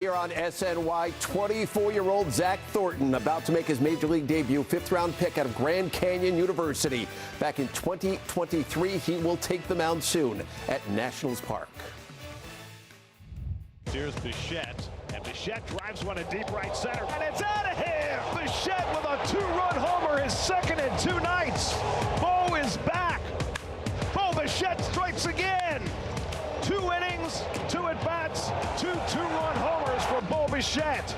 Here on SNY, 24-year-old Zach Thornton about to make his Major League debut, fifth-round pick out of Grand Canyon University. Back in 2023, he will take the mound soon at Nationals Park. Here's Bichette, and Bichette drives one in deep right center, and it's out of here! Bichette with a two-run homer, his second in 2 nights. Bo is back. Bo Bichette strikes again. 2 innings, 2 at-bats, 2 two-run homers for Bo Bichette.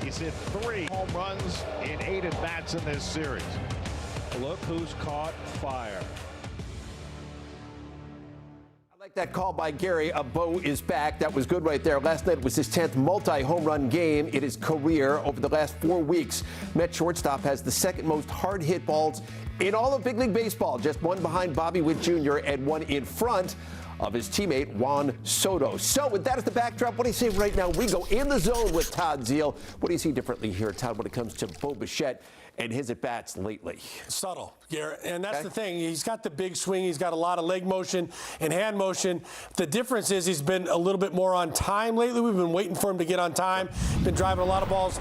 He's hit 3 home runs in 8 at-bats in this series. Look who's caught fire. I like that call by Gary. Bo is back. That was good right there. Last night was his 10th multi-home run game in his career over the last 4 weeks. Met shortstop has the second most hard hit balls in all of Big League Baseball, just one behind Bobby Witt Jr. and one in front of his teammate Juan Soto. So with that as the backdrop, what do you see right now? We go in the zone with Todd Zeal. What do you see differently here, Todd, when it comes to Bo Bichette and his at-bats lately? Subtle, Garrett, and that's the thing. He's got the big swing. He's got a lot of leg motion and hand motion. The difference is he's been a little bit more on time lately. We've been waiting for him to get on time. Been driving a lot of balls,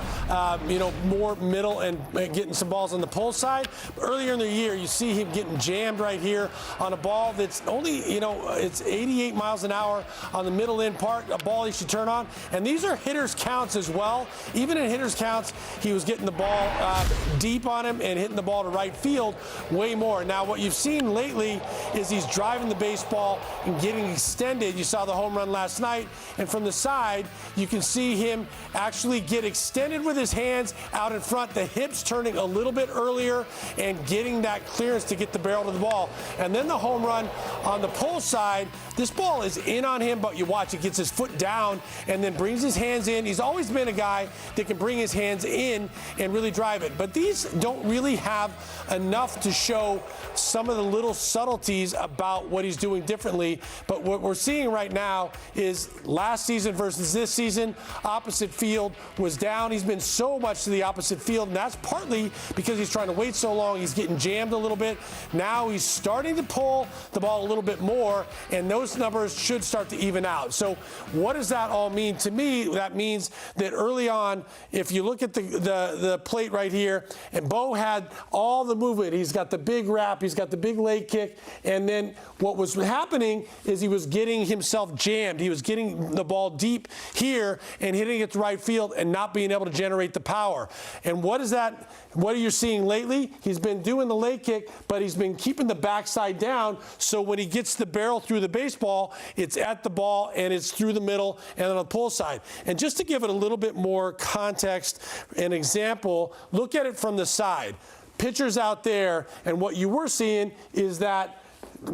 more middle and getting some balls on the pull side. Earlier in the year, you see him getting jammed right here on a ball that's only, it's 88 miles an hour on the middle end part, a ball he should turn on. And these are hitter's counts as well. Even in hitter's counts, he was getting the ball deep on him and hitting the ball to right field way more. Now, what you've seen lately is he's driving the baseball and getting extended. You saw the home run last night, and from the side, you can see him actually get extended with his hands out in front, the hips turning a little bit earlier and getting that clearance to get the barrel to the ball. And then the home run on the pull side, this ball is in on him, but you watch, it gets his foot down and then brings his hands in. He's always been a guy that can bring his hands in and really drive it. But these don't really have enough to show some of the little subtleties about what he's doing differently. But what we're seeing right now is last season versus this season, opposite field was down. He's been so much to the opposite field, and that's partly because he's trying to wait so long. He's getting jammed a little bit. Now he's starting to pull the ball a little bit more, and those numbers should start to even out. So what does that all mean? To me, that means that early on, if you look at the plate right here, and Bo had all the movement. He's got the big wrap. He's got the big leg kick. And then what was happening is he was getting himself jammed. He was getting the ball deep here and hitting it to right field and not being able to generate the power. And what are you seeing lately? He's been doing the leg kick, but he's been keeping the backside down. So when he gets the barrel through the baseball, it's at the ball and it's through the middle and on the pull side. And just to give it a little bit more context, an example, look at it from the side. Pitchers out there, and what you were seeing is that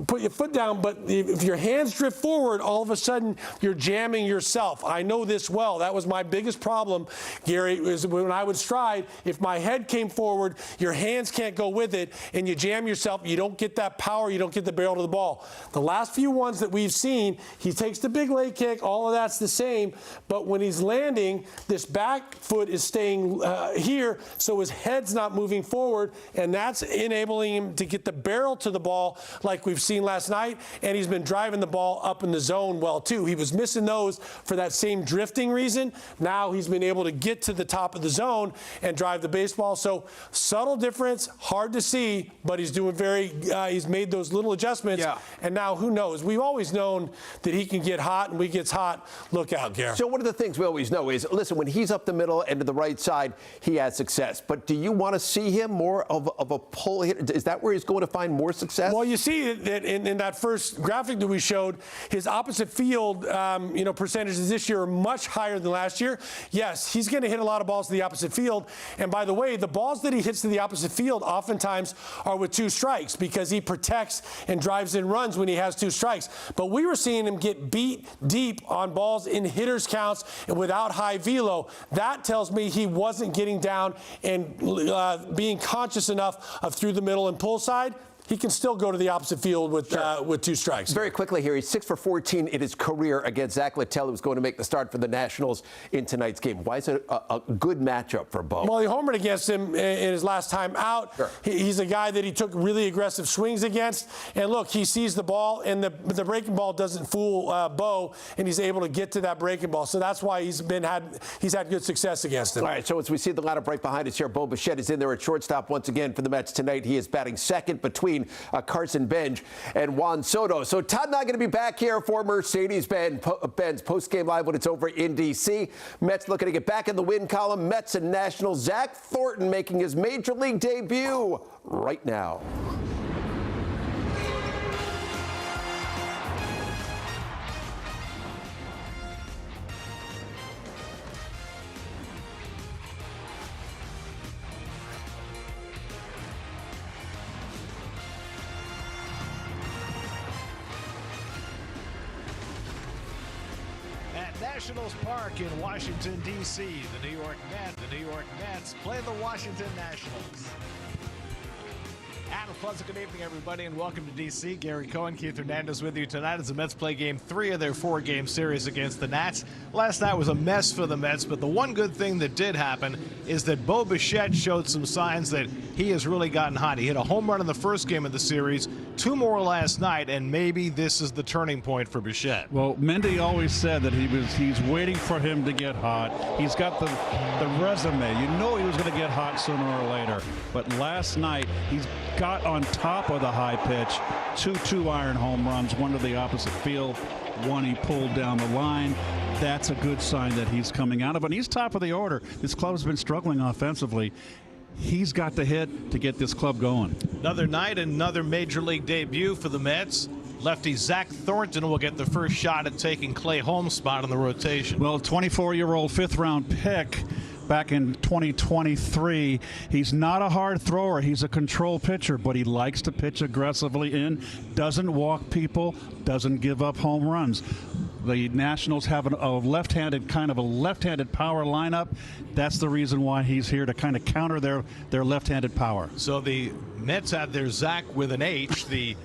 put your foot down, but if your hands drift forward, all of a sudden you're jamming yourself. I know this well. That was my biggest problem, Gary, is when I would stride, if my head came forward, your hands can't go with it, and you jam yourself, you don't get that power, you don't get the barrel to the ball. The last few ones that we've seen, he takes the big leg kick, all of that's the same, but when he's landing, this back foot is staying here, so his head's not moving forward, and that's enabling him to get the barrel to the ball like we've seen last night, and he's been driving the ball up in the zone well too. He was missing those for that same drifting reason. Now he's been able to get to the top of the zone and drive the baseball. So subtle difference, hard to see, but he's doing he's made those little adjustments. Yeah. And now who knows? We've always known that he can get hot, and when he gets hot, look out, Gary. So one of the things we always know is, listen, when he's up the middle and to the right side, he has success. But do you want to see him more of a pull hitter? Is that where he's going to find more success? Well, you see that in that first graphic that we showed, his opposite field, percentages this year are much higher than last year. Yes, he's going to hit a lot of balls to the opposite field. And by the way, the balls that he hits to the opposite field oftentimes are with 2 strikes because he protects and drives in runs when he has 2 strikes. But we were seeing him get beat deep on balls in hitters counts and without high velo. That tells me he wasn't getting down and being conscious enough of through the middle and pull side. he can still go to the opposite field with 2 strikes. Very quickly here, he's 6 for 14 in his career against Zach Littell, who's going to make the start for the Nationals in tonight's game. Why is it a good matchup for Bo? Well, he homered against him in his last time out. Sure. He's a guy that he took really aggressive swings against. And look, he sees the ball, and the breaking ball doesn't fool Bo, and he's able to get to that breaking ball. So that's why he's had good success against him. All right, so as we see the lineup right behind us here, Bo Bichette is in there at shortstop once again for the Mets tonight. He is batting second between Carson Bench and Juan Soto. So Todd and I are going to be back here for Mercedes-Benz post-game live when it's over in D.C. Mets looking to get back in the win column. Mets and Nationals. Zach Thornton making his Major League debut right now. Nationals Park in Washington, D.C. The New York Mets play the Washington Nationals. And a pleasant good evening, everybody, and welcome to D.C. Gary Cohen, Keith Hernandez with you tonight as the Mets play Game 3 of their 4-game series against the Nats. Last night was a mess for the Mets, but the one good thing that did happen is that Bo Bichette showed some signs that he has really gotten hot. He hit a home run in the first game of the series, 2 more last night, and maybe this is the turning point for Bichette. Well, Mendy always said that he's waiting for him to get hot. He's got the resume. You know he was going to get hot sooner or later. But last night, he's got on top of the high pitch, 2 2-iron home runs, one to the opposite field, one he pulled down the line. That's a good sign that he's coming out of it. And he's top of the order. This club's been struggling offensively. He's got the hit to get this club going. Another night, another Major League debut for the Mets. Lefty Zach Thornton will get the first shot at taking Clay Holmes' spot in the rotation. Well, 24-year-old fifth-round pick back in 2023. He's not a hard thrower. He's a control pitcher, but he likes to pitch aggressively in, doesn't walk people, doesn't give up home runs. The Nationals have a left-handed power lineup. That's the reason why he's here, to kind of counter their left-handed power. So the Mets have their Zach with an H. The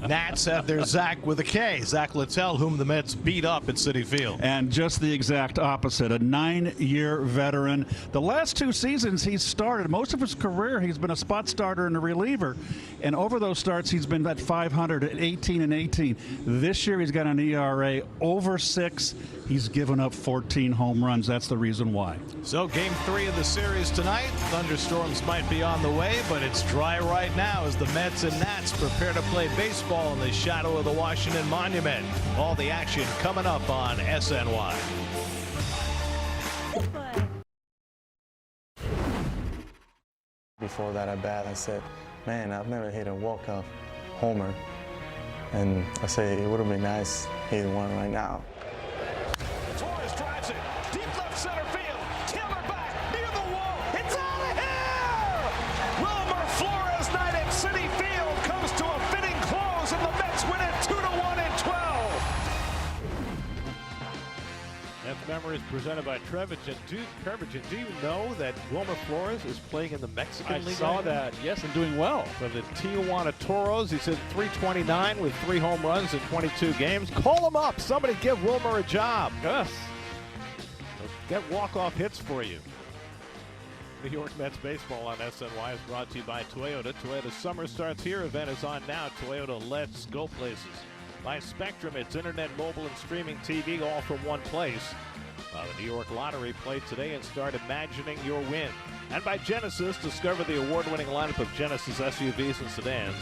Nats have their Zach with a K. Zach Littell, whom the Mets beat up at Citi Field. And just the exact opposite, a 9-year veteran. The last 2 seasons he's started. Most of his career he's been a spot starter and a reliever. And over those starts he's been at 500 at 18-18. This year he's got an ERA over 6. He's given up 14 home runs. That's the reason why. So Game 3 of the series tonight. Thunderstorms might be on the way, but it's dry right now as the Mets and Nats prepare to play baseball in the shadow of the Washington Monument. All the action coming up on SNY. Before that at bat, I said, man, I've never hit a walk-off homer. And I said, it would have been nice hitting one right now. Torres drives it deep left center field. Taylor back near the wall. It's out of here! Wilmer Flores night at Citi Field comes to a fitting close, and the Mets win it 2-1 in 12. Mets memories presented by Trevigen. Do you know that Wilmer Flores is playing in the Mexican League? I saw that, yes, and doing well. So the Tijuana Toros, he said .329 with 3 home runs in 22 games. Call him up. Somebody give Wilmer a job. Yes. Get walk-off hits for you. New York Mets baseball on SNY is brought to you by Toyota. Toyota summer starts here. Event is on now. Toyota, let's go places. By Spectrum, it's internet, mobile, and streaming TV all from one place. The New York Lottery, play today and start imagining your win. And by Genesis, discover the award-winning lineup of Genesis SUVs and sedans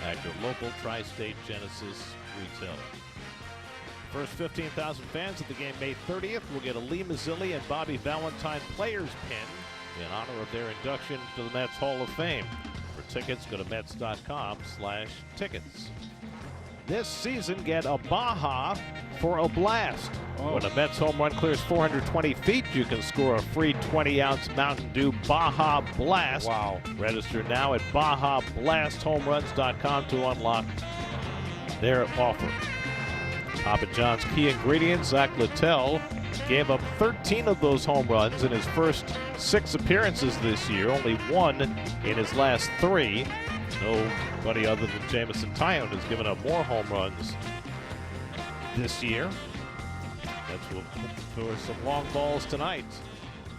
at your local tri-state Genesis retailer. First 15,000 fans at the game May 30th will get a Lee Mazzilli and Bobby Valentine players pin in honor of their induction to the Mets Hall of Fame. For tickets, go to Mets.com/tickets. This season, get a Baja for a blast. When a Mets home run clears 420 feet, you can score a free 20-ounce Mountain Dew Baja Blast. Wow. Register now at BajaBlastHomeRuns.com to unlock their offer. Papa John's key ingredients, Zach Littell gave up 13 of those home runs in his first 6 appearances this year, only 1 in his last 3. Nobody other than Jameson Taillon has given up more home runs this year. That's for some long balls tonight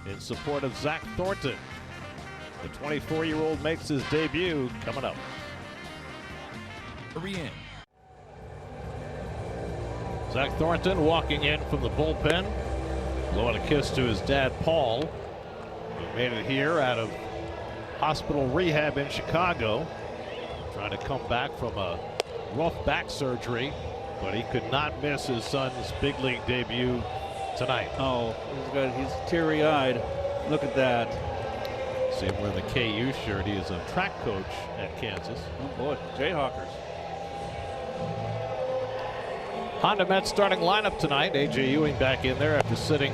in support of Zach Thornton. The 24-year-old makes his debut coming up. Zach Thornton walking in from the bullpen, blowing a kiss to his dad, Paul, who made it here out of hospital rehab in Chicago, trying to come back from a rough back surgery, but he could not miss his son's big league debut tonight. Oh, he's good. He's teary-eyed. Look at that. See him wearing the KU shirt. He is a track coach at Kansas. Oh boy, Jayhawkers. Honda Mets starting lineup tonight. A.J. Ewing back in there after sitting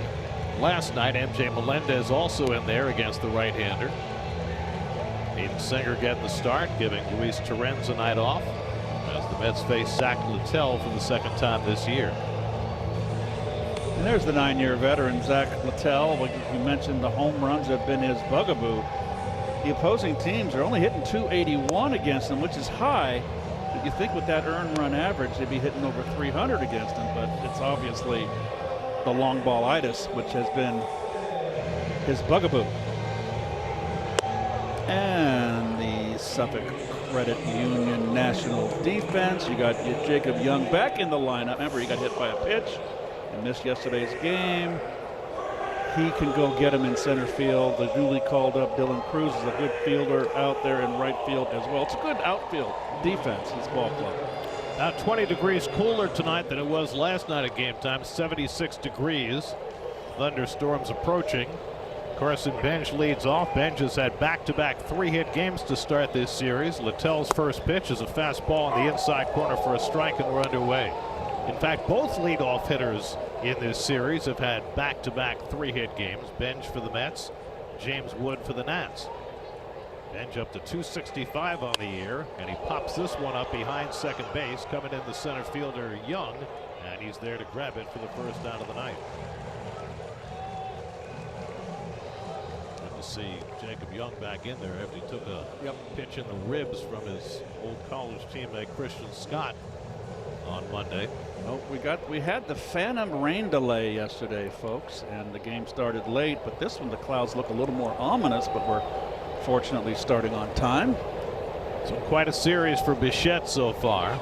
last night. M.J. Melendez also in there against the right-hander. Hayden Singer getting the start, giving Luis Torrens a night off as the Mets face Zach Littell for the second time this year. And there's the 9-year veteran, Zach Littell. Like you mentioned, the home runs have been his bugaboo. The opposing teams are only hitting .281 against him, which is high. But you think with that earned run average, they'd be hitting over .300 against him. But it's obviously the long ball-itis, which has been his bugaboo. And the Suffolk Credit Union National Defense. You got Jacob Young back in the lineup. Remember, he got hit by a pitch and missed yesterday's game. He can go get him in center field. The newly called up Dylan Cruz is a good fielder out there in right field as well. It's a good outfield defense, this ball club. Now 20 degrees cooler tonight than it was last night at game time. 76 degrees. Thunderstorms approaching. Carson Bench leads off. Bench has had back-to-back 3-hit games to start this series. Littell's first pitch is a fastball on the inside corner for a strike, and we're underway. In fact, both leadoff hitters in this series have had back-to-back 3-hit games. Bench for the Mets, James Wood for the Nats. Bench up to 265 on the year, and he pops this one up behind second base. Coming in the center fielder Young, and he's there to grab it for the first out of the night. Good to see Jacob Young back in there after he took a pitch in the ribs from his old college teammate Christian Scott on Monday. Well, we had the phantom rain delay yesterday, folks, and the game started late. But this one, the clouds look a little more ominous, but we're fortunately starting on time. So quite a series for Bichette so far.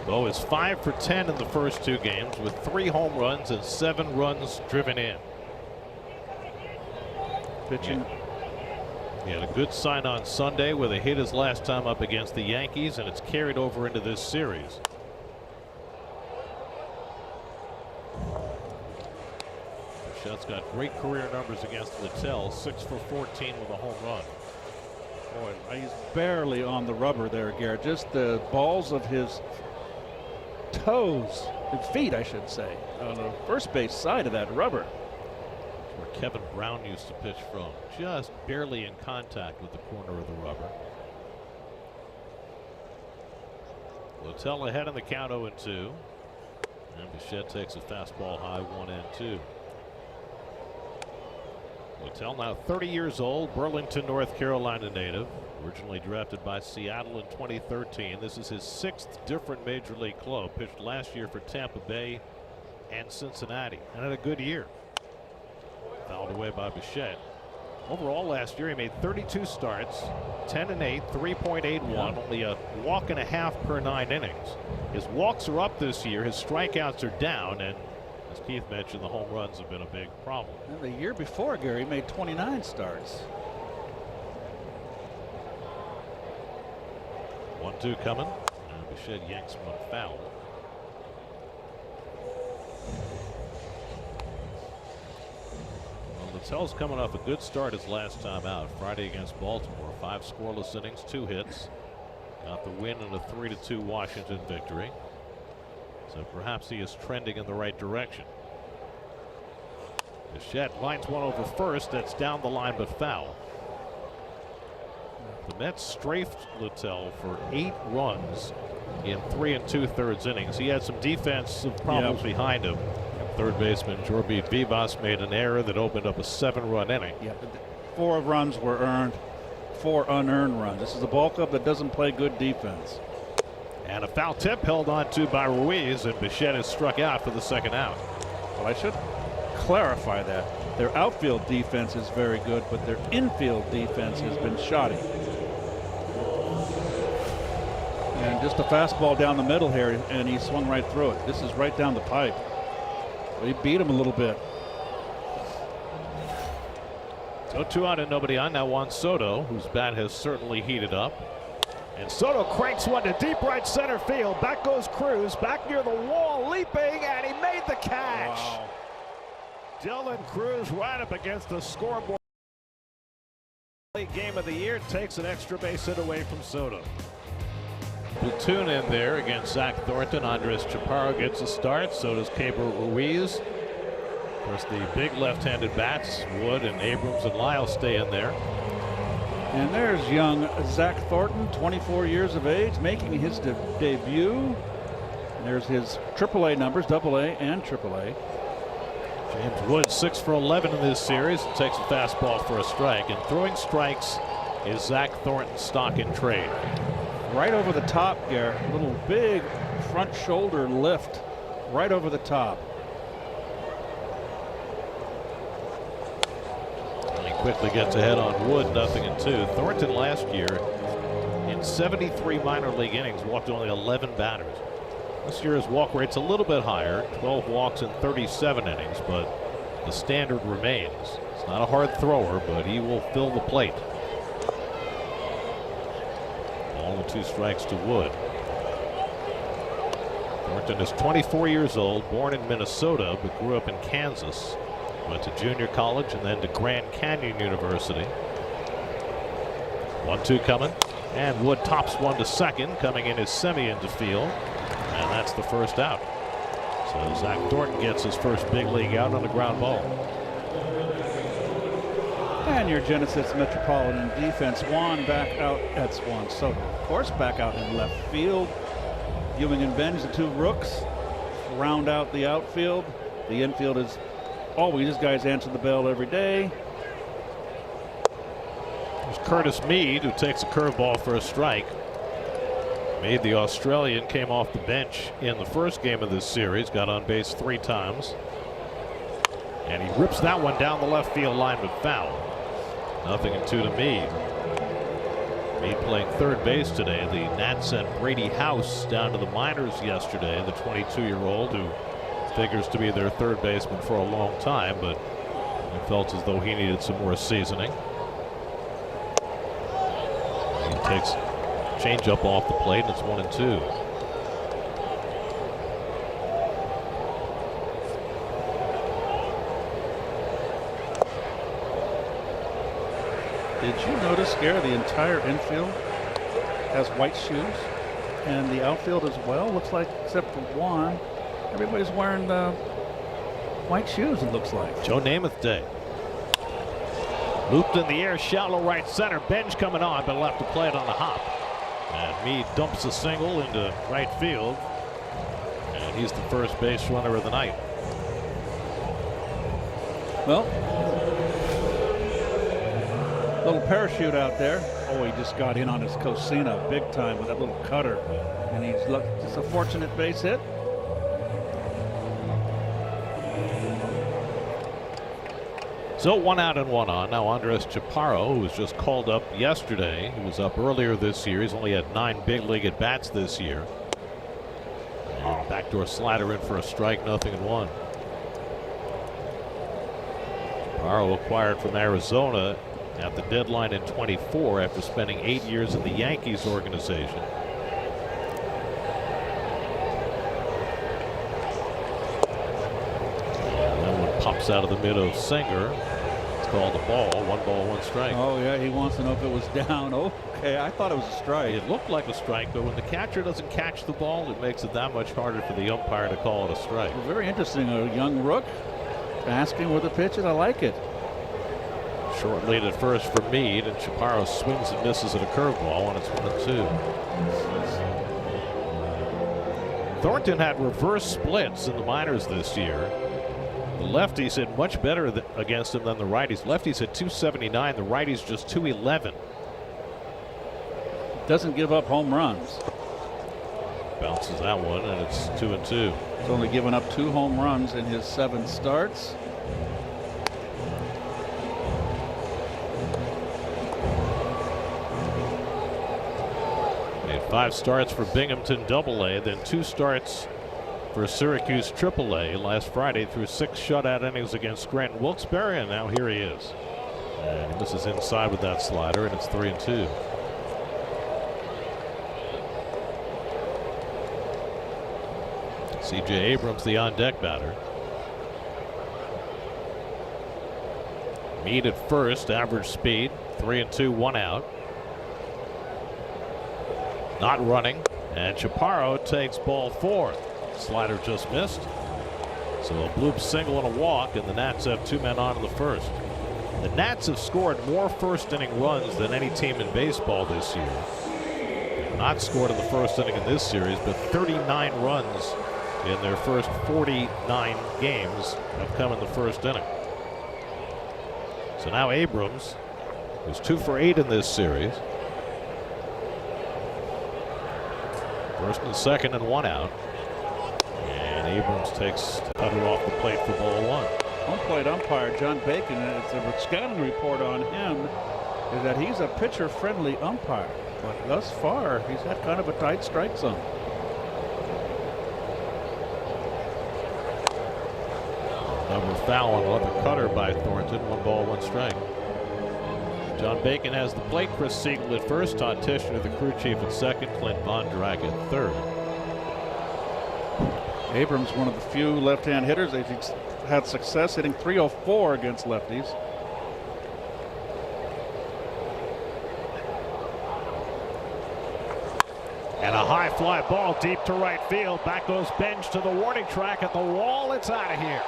Bo is 5 for 10 in the first 2 games with 3 home runs and 7 runs driven in. Pitching. He had a good sign on Sunday where they hit his last time up against the Yankees, and it's carried over into this series. Bichette's got great career numbers against Littell, 6 for 14 with a home run. Boy, he's barely on the rubber there, Garrett. Just the balls of his toes, feet, I should say, on the first base side of that rubber. Where Kevin Brown used to pitch from, just barely in contact with the corner of the rubber. Littell ahead in the count 0-2. And Bichette takes a fastball high 1-2. Littell now 30 years old, Burlington, North Carolina native, originally drafted by Seattle in 2013. This is his 6th different major league club. Pitched last year for Tampa Bay and Cincinnati, and had a good year. Fouled away by Bichette. Overall last year he made 32 starts, 10-8, 3.81, only a walk and a half per 9 innings. His walks are up this year, his strikeouts are down, and as Keith mentioned, the home runs have been a big problem. And the year before, Gary made 29 starts. 1-2 coming, and Bichette yanks one foul. Littell's coming off a good start his last time out Friday against Baltimore. 5 scoreless innings, 2 hits. Got the win in a 3-2 Washington victory. So perhaps he is trending in the right direction. Bichette lines one over first. That's down the line but foul. The Mets strafed Littell for 8 runs in 3 2/3 innings. He had some defensive problems behind him. Third baseman Jorby Vivas made an error that opened up a 7-run inning. Yeah, but 4 runs were earned. 4 unearned runs. This is a ball club that doesn't play good defense. And a foul tip held on to by Ruiz, and Bichette is struck out for the second out. Well, I should clarify that. Their outfield defense is very good, but their infield defense has been shoddy. And just a fastball down the middle here, and he swung right through it. This is right down the pipe. He beat him a little bit. So 2 out and nobody on. Now Juan Soto, whose bat has certainly heated up. And Soto cranks one to deep right center field. Back goes Cruz, back near the wall, leaping, and he made the catch. Wow. Dylan Cruz right up against the scoreboard. Game of the year, takes an extra base hit away from Soto. Platoon in there against Zach Thornton. Andres Chaparro gets a start. So does Cabral Ruiz. Of course, the big left-handed bats, Wood and Abrams and Lyle, stay in there. And there's young Zach Thornton, 24 years of age, making his debut. And there's his AAA numbers, AA and AAA. James Wood 6 for 11 in this series. Takes a fastball for a strike. And throwing strikes is Zach Thornton's stock in trade. Right over the top, Garrett. A little big front shoulder lift right over the top. And he quickly gets ahead on Wood, 0-2. Thornton last year in 73 minor league innings walked only 11 batters. This year his walk rate's a little bit higher, 12 walks in 37 innings, but the standard remains. It's not a hard thrower, but he will fill the plate. Ball and 2 strikes to Wood. Thornton is 24 years old, born in Minnesota, but grew up in Kansas. Went to junior college and then to Grand Canyon University. 1-2 coming, and Wood tops one to second. Coming in is Semi into field, and that's the first out. So Zach Thornton gets his first big league out on a ground ball. And your Genesis Metropolitan defense, Juan back out. That's Juan Soto, of course, back out in left field. Ewing and Benj, the 2 rooks, round out the outfield. The infield is always, these guys answer the bell every day. There's Curtis Mead, who takes a curveball for a strike. Mead, the Australian, came off the bench in the first game of this series, got on base 3 times. And he rips that one down the left field line, but foul. 0-2 to Mead. Mead playing third base today. The Nats sent Brady House down to the minors yesterday, the 22-year-old who figures to be their third baseman for a long time, but he felt as though he needed some more seasoning. He takes changeup off the plate, and it's 1-2. Did you notice, Gary, the entire infield has white shoes, and the outfield as well? Looks like, except for Juan, everybody's wearing white shoes, it looks like. Joe Namath Day. Looped in the air, shallow right center. Benj coming on, but left to play it on the hop. And Mead dumps a single into right field. And he's the first base runner of the night. Well, little parachute out there. Oh, he just got in on his Cosina big time with that little cutter. And he's just a fortunate base hit. So 1 out and 1 on. Now Andres Chaparro, who was just called up yesterday. He was up earlier this year. He's only had 9 big league at bats this year. And backdoor slider in for a strike, 0-1. Chaparro acquired from Arizona at the deadline in 24 after spending 8 years in the Yankees organization. And that one pops out of the mid of Singer. It's called a ball. 1 ball, 1 strike. Oh yeah, he wants to know if it was down. Okay, I thought it was a strike. It looked like a strike, but when the catcher doesn't catch the ball, it makes it that much harder for the umpire to call it a strike. Well, very interesting. A young rook asking where the pitch is. I like it. Short lead at first for Mead, and Chaparro swings and misses at a curveball, and it's 1-2. Thornton had reverse splits in the minors this year. The lefties hit much better against him than the righties. Lefties hit 279, the righties just 211. Doesn't give up home runs. Bounces that one, and it's 2-2. He's only given up 2 home runs in his 7 starts. Made 5 starts for Binghamton AA, then 2 starts for Syracuse AAA last Friday through 6 shutout innings against Scranton Wilkes-Barre, and now here he is. And he misses inside with that slider, and it's 3-2. C.J. Abrams, the on-deck batter. Mead at first, average speed, 3-2, 1 out. Not running, and Chaparro takes ball 4. Slider just missed. So a bloop single and a walk, and the Nats have 2 men on in the first. The Nats have scored more first-inning runs than any team in baseball this year. They've not scored in the first inning in this series, but 39 runs in their first 49 games have come in the first inning. So now Abrams, who's 2 for 8 in this series. First and second and 1 out. And Abrams takes the cutter off the plate for ball 1. Home plate umpire John Bacon, and it's a scouting report on him, is that he's a pitcher-friendly umpire. But thus far, he's had kind of a tight strike zone. Number foul on another cutter by Thornton. 1 ball, 1 strike. John Bacon has the plate. Chris Siegel at first. Todd Tishner, the crew chief, at second. Clint Bondurant at third. Abrams, one of the few left-hand hitters. They've had success hitting .304 against lefties. And a high fly ball deep to right field. Back goes Benj to the warning track at the wall. It's out of here.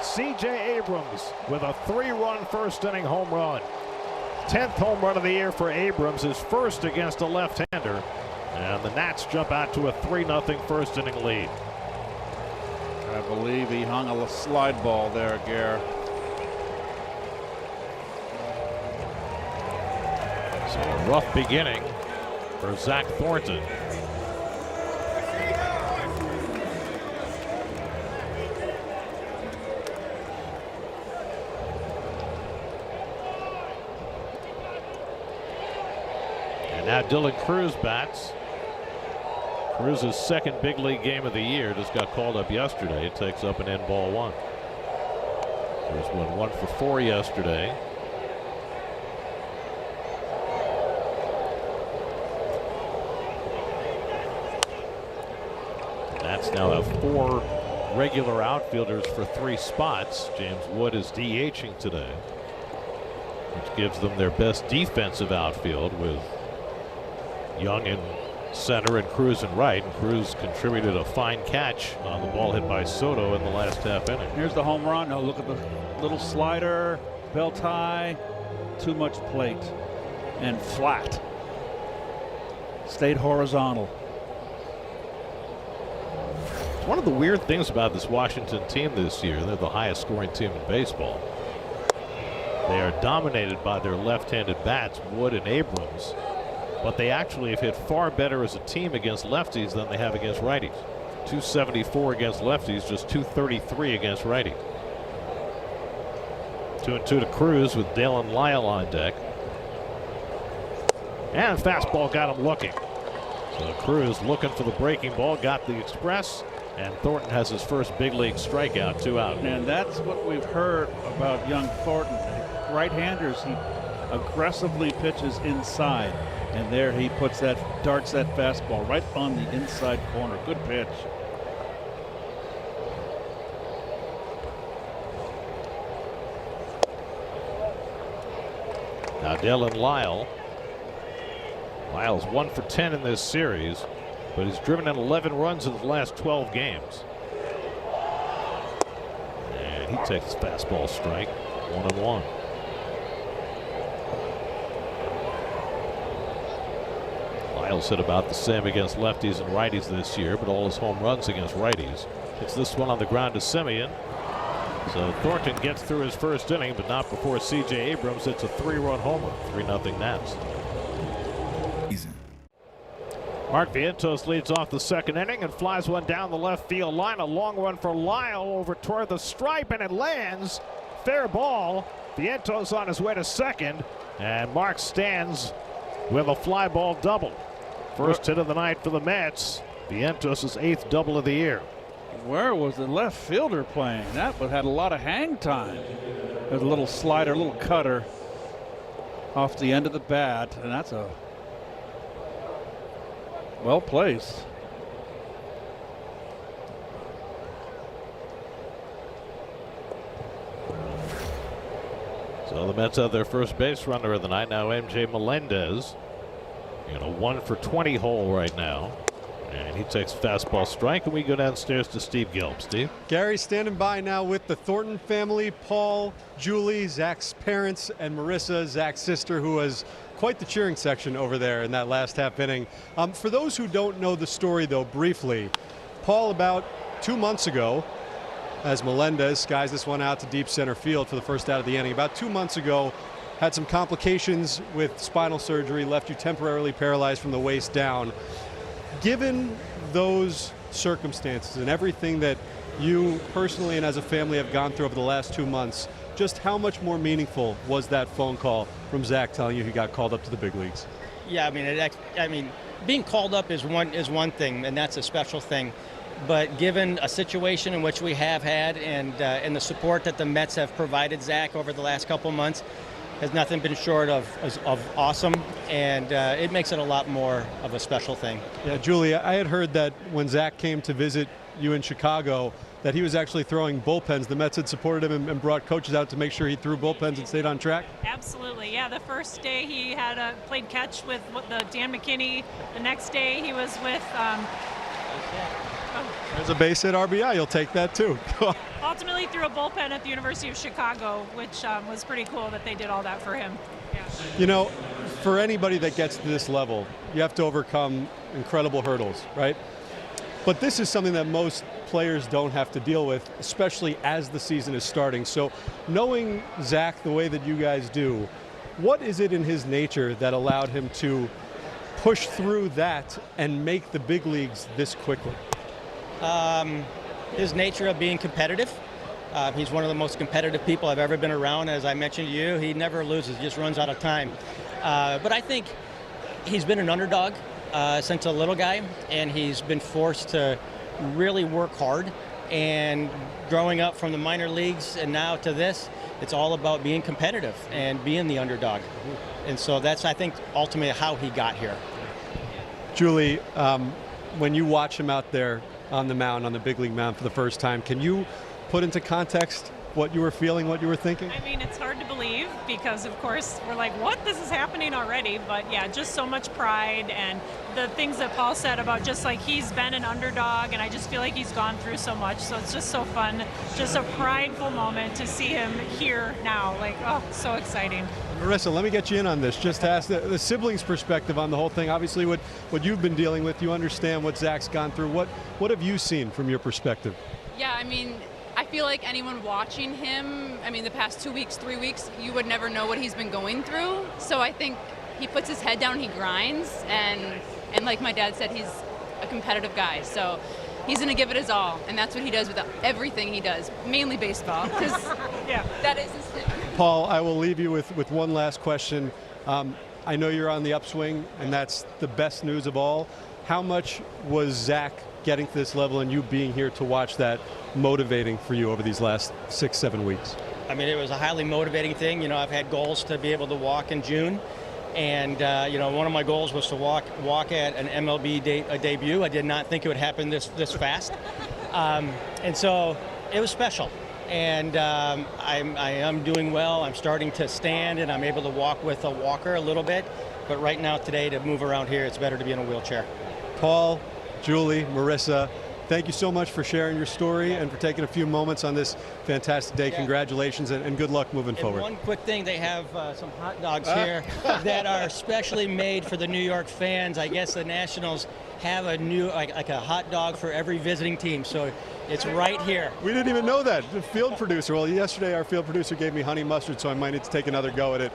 C.J. Abrams with a 3-run first-inning home run. 10th home run of the year for Abrams, his first against a left-hander. And the Nats jump out to a 3-0 first-inning lead. I believe he hung a slide ball there, Gare. So a rough beginning for Zach Thornton. And now Dylan Cruz bats. Cruz's second big league game of the year just got called up yesterday. It takes up and in ball 1. Cruz went 1 for 4 yesterday. The Nats now have 4 regular outfielders for 3 spots. James Wood is DHing today, which gives them their best defensive outfield with Young in center and Cruz in right. And Cruz contributed a fine catch on the ball hit by Soto in the last half inning. Here's the home run. Oh, look at the little slider, belt high, too much plate, and flat. Stayed horizontal. One of the weird things about this Washington team this year, they're the highest scoring team in baseball. They are dominated by their left-handed bats, Wood and Abrams. But they actually have hit far better as a team against lefties than they have against righties. 274 against lefties, just 233 against righties. 2-2 to Cruz with Dalen Lyle on deck. And fastball got him looking. So Cruz looking for the breaking ball, got the express, and Thornton has his first big league strikeout, 2 out. And that's what we've heard about young Thornton. Right-handers, he aggressively pitches inside. And there he puts that, darts that fastball right on the inside corner. Good pitch. Now Dalen Lyle. Lyle's 1 for 10 in this series, but he's driven in 11 runs in his last 12 games. And he takes his fastball strike, 1-1. Lyle's hit about the same against lefties and righties this year, but all his home runs against righties. Hits this one on the ground to Simeon. So Thornton gets through his first inning, but not before C.J. Abrams hits a 3-run homer. 3-0 Nats. Mark Vientos leads off the second inning and flies one down the left field line. A long run for Lyle over toward the stripe, and it lands. Fair ball. Vientos on his way to second, and Mark stands with a fly ball double. First hit of the night for the Mets. Vientos' 8th double of the year. Where was the left fielder playing? That had a lot of hang time. There's a little slider, a little cutter off the end of the bat, and that's a well placed. So the Mets have their first base runner of the night now, MJ Melendez, in a 1-for-20 hole right now. And he takes fastball strike, and we go downstairs to Steve Gelb. Steve? Gary standing by now with the Thornton family, Paul, Julie, Zach's parents, and Marissa, Zach's sister, who was quite the cheering section over there in that last half inning. For those who don't know the story, though, briefly, Paul, about 2 months ago, as Melendez skies this one out to deep center field for the first out of the inning, about 2 months ago, had some complications with spinal surgery, left you temporarily paralyzed from the waist down. Given those circumstances and everything that you personally and as a family have gone through over the last 2 months, just how much more meaningful was that phone call from Zach telling you he got called up to the big leagues? Yeah, I mean, being called up is one thing, and that's a special thing. But given a situation in which we have had and the support that the Mets have provided Zach over the last couple months, has nothing been short of awesome, and it makes it a lot more of a special thing. Yeah, Julie, I had heard that when Zach came to visit you in Chicago, that he was actually throwing bullpens. The Mets had supported him and brought coaches out to make sure he threw bullpens and stayed on track. Absolutely, yeah. The first day he had played catch with the Dan McKinney. The next day he was with. There's a base hit RBI. You'll take that too. Ultimately threw a bullpen at the University of Chicago, which was pretty cool that they did all that for him. Yeah. You know, for anybody that gets to this level, you have to overcome incredible hurdles, right? But this is something that most players don't have to deal with, especially as the season is starting. So knowing Zach the way that you guys do, what is it in his nature that allowed him to push through that and make the big leagues this quickly? His nature of being competitive. He's one of the most competitive people I've ever been around. As I mentioned to you, he never loses, just runs out of time. But I think he's been an underdog since a little guy, and he's been forced to really work hard. And growing up from the minor leagues and now to this, it's all about being competitive and being the underdog. And so that's, I think, ultimately how he got here. Julie, when you watch him out there on the mound, on the big league mound for the first time, can you put into context what you were feeling, what you were thinking? I mean, it's hard to believe because, of course, we're like, what? This is happening already? But yeah, just so much pride, and the things that Paul said about just like he's been an underdog, and I just feel like he's gone through so much. So it's just so fun, just a prideful moment to see him here now. Like, oh, so exciting. Marissa, let me get you in on this. Just to ask the siblings' perspective on the whole thing. Obviously, what you've been dealing with, you understand what Zach's gone through. What have you seen from your perspective? Yeah, I mean, I feel like anyone watching him, I mean, the past 2 weeks, 3 weeks, you would never know what he's been going through. So I think he puts his head down, he grinds, and like my dad said, he's a competitive guy. So he's going to give it his all, and that's what he does with everything he does, mainly baseball, because yeah, that is his thing. Paul, I will leave you with one last question. I know you're on the upswing, and that's the best news of all. How much was Zach getting to this level and you being here to watch that motivating for you over these last 6-7 weeks? I mean, it was a highly motivating thing. You know, I've had goals to be able to walk in June. And, you know, one of my goals was to walk at an MLB debut. I did not think it would happen this fast. And so it was special. And I am doing well. I'm starting to stand, and I'm able to walk with a walker a little bit. But right now, today, to move around here, it's better to be in a wheelchair. Paul, Julie, Marissa, thank you so much for sharing your story and for taking a few moments on this fantastic day. Yeah. Congratulations and good luck moving forward. One quick thing, they have some hot dogs here that are specially made for the New York fans. I guess the Nationals have a new, like a hot dog for every visiting team. So it's right here. We didn't even know that. The field producer, well, yesterday our field producer gave me honey mustard, so I might need to take another go at it.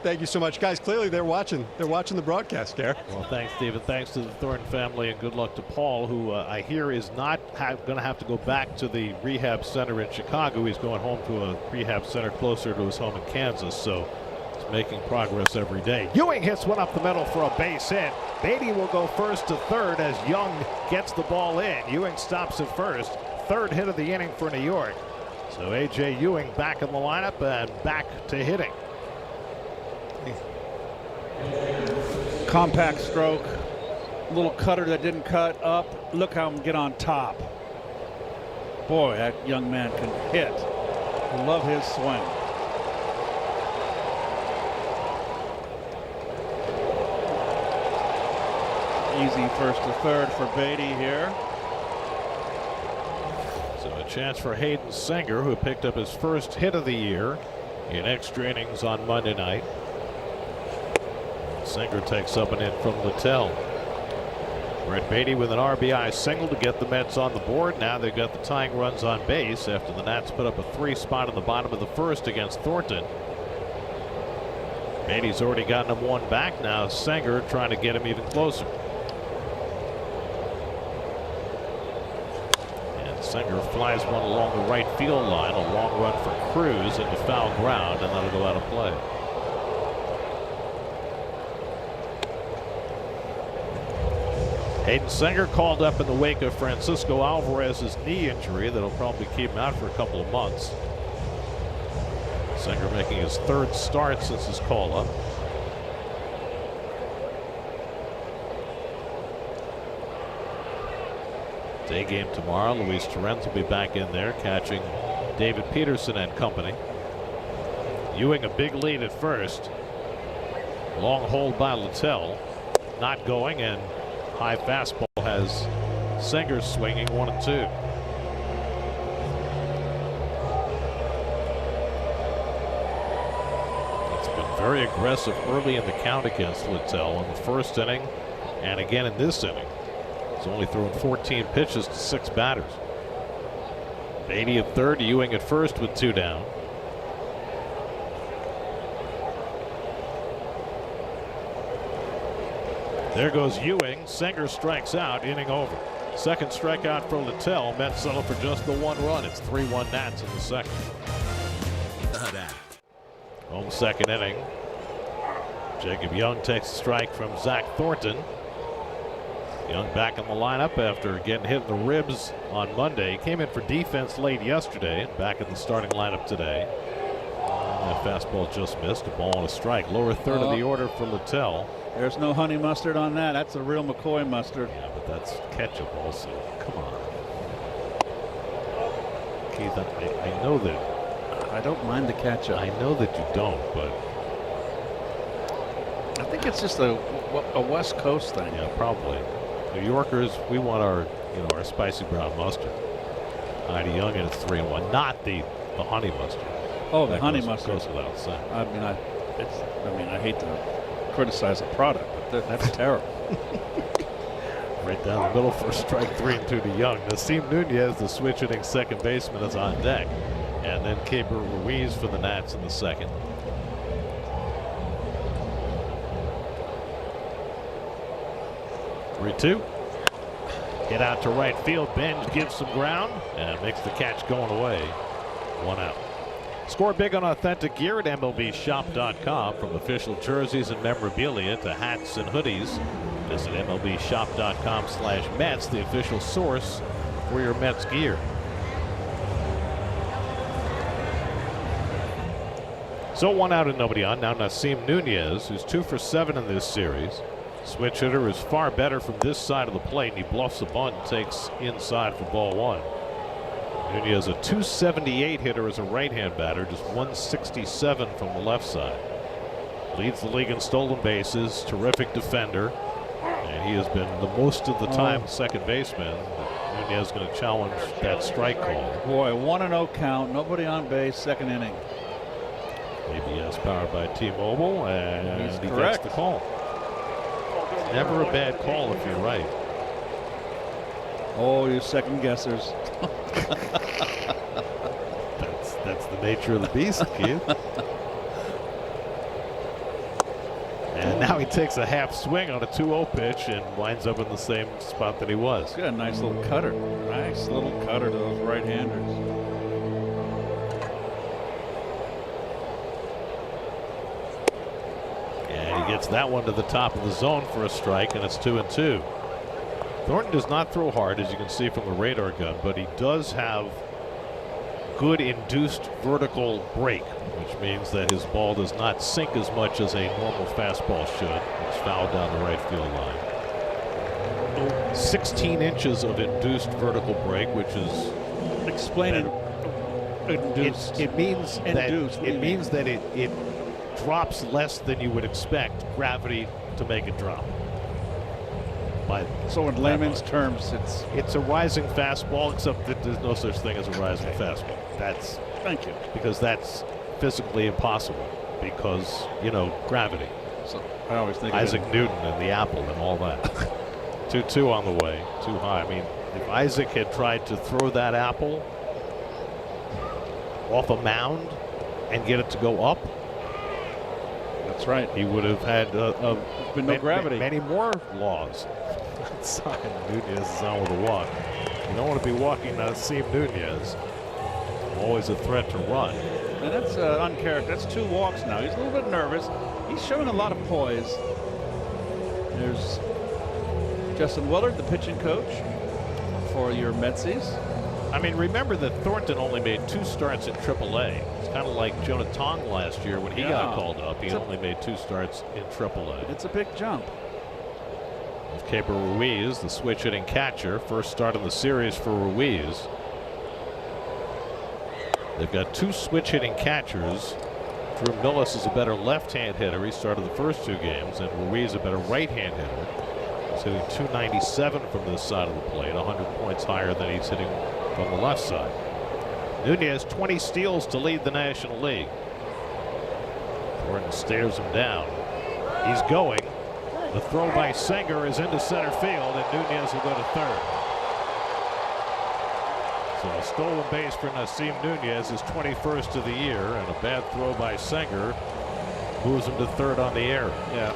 Thank you so much. Guys, clearly they're watching the broadcast, Gare. Well, thanks, Stephen. Thanks to the Thornton family, and good luck to Paul, who I hear is not going to have to go back to the rehab center in Chicago. He's going home to a rehab center closer to his home in Kansas, so he's making progress every day. Ewing hits one up the middle for a base hit. Beatty will go first to third as Young gets the ball in. Ewing stops at first. Third hit of the inning for New York. So A.J. Ewing back in the lineup and back to hitting. Compact stroke, little cutter that didn't cut up. Look how him get on top. Boy, that young man can hit. I love his swing. Easy first to third for Beatty here. So a chance for Hayden Singer, who picked up his first hit of the year in extra innings on Monday night. Singer takes up an in from Littell. Brett Beatty with an RBI single to get the Mets on the board. Now they've got the tying runs on base after the Nats put up a 3 spot in the bottom of the first against Thornton. Beatty's already gotten him one back. Now Singer trying to get him even closer. Singer flies one along the right field line, a long run for Cruz into foul ground, and that'll go out of play. Hayden Singer called up in the wake of Francisco Alvarez's knee injury that'll probably keep him out for a couple of months. Singer making his third start since his call up. Day game tomorrow. Luis Torrens will be back in there catching David Peterson and company. Ewing a big lead at first. Long hold by Littell. Not going, and high fastball has Singer swinging 1-2. It's been very aggressive early in the count against Littell in the first inning and again in this inning. He's only thrown 14 pitches to 6 batters. Beatty at third, Ewing at first with 2 down. There goes Ewing. Singer strikes out, inning over. Second strikeout for Littell. Mets settle for just the 1 run. It's 3-1 Nats in the second. Home second inning. Jacob Young takes a strike from Zach Thornton. Young back in the lineup after getting hit in the ribs on Monday. He came in for defense late yesterday and back in the starting lineup today. That fastball just missed. A ball and a strike. Lower third of the order for Littell. There's no honey mustard on that. That's a real McCoy mustard. Yeah, but that's ketchup also. Come on. Keith, I know that. I don't mind the ketchup. I know that you don't, but I think it's just a West Coast thing. Yeah, probably. New Yorkers, we want our spicy brown mustard. Heidi Young, and it's 3-1. Not the honey mustard. Oh, the honey mustard goes without saying. I mean, I hate to criticize the product, but that's terrible. Right down the middle for strike 3 and 2 to Young. Nasim Nunez, the switch hitting second baseman, is on deck, and then Keibert Ruiz for the Nats in the second. Three-2. Hit out to right field. Benj gives some ground and makes the catch going away. 1 out. Score big on authentic gear at MLBshop.com. From official jerseys and memorabilia to hats and hoodies. Visit MLBshop.com/Mets, the official source for your Mets gear. So 1 out and nobody on. Now Nasim Nunez, who's 2 for 7 in this series. Switch hitter is far better from this side of the plate, and he bluffs a bunt and takes inside for ball 1. Nunez, a .278 hitter as a right-hand batter, just .167 from the left side. Leads the league in stolen bases, terrific defender, and he has been the most of the time second baseman. Nunez is going to challenge that strike call. Boy, 1-0 count, nobody on base, second inning. ABS powered by T-Mobile, and he correct. gets the call. Never a bad call if you're right. Oh, you second guessers. That's the nature of the beast, Keith. And now he takes a half swing on a 2-0 pitch and winds up in the same spot that he was. Got a nice little cutter. Nice little cutter to those right-handers. And he gets that one to the top of the zone for a strike, and it's 2-2. Thornton does not throw hard, as you can see from the radar gun, but he does have good induced vertical break, which means that his ball does not sink as much as a normal fastball should. It's fouled down the right field line. 16 inches of induced vertical break, which is explaining induced. It means that it drops less than you would expect gravity to make it drop. So in layman's terms, it's a rising fastball, except that there's no such thing as a rising fastball. Thank you. Because that's physically impossible, because, you know, gravity. So I always think Isaac Newton and the apple and all that. 2-2 on the way, too high. I mean, if Isaac had tried to throw that apple off a mound and get it to go up, that's right, he would have had no gravity. Many more laws. Nunez is on with a walk. You don't want to be walking Steve Nunez. Always a threat to run. And that's uncharacteristic. That's 2 walks now. He's a little bit nervous. He's showing a lot of poise. There's Justin Willard, the pitching coach for your Metsies. I mean, remember that Thornton only made 2 starts in AAA. It's kind of like Jonah Tong last year when he got called up. He only made 2 starts in AAA. It's a big jump. Caper Ruiz, the switch hitting catcher, first start in the series for Ruiz. They've got 2 switch hitting catchers. Drew Millis is a better left-hand hitter. He started the first 2 games, and Ruiz a better right-hand hitter. He's hitting .297 from this side of the plate, 100 points higher than he's hitting from the left side. Nunez 20 steals to lead the National League. Thornton stares him down. He's going. The throw by Singer is into center field, and Nunez will go to third. So a stolen base for Nasim Nunez is 21st of the year, and a bad throw by Singer moves him to third on the air. Yeah.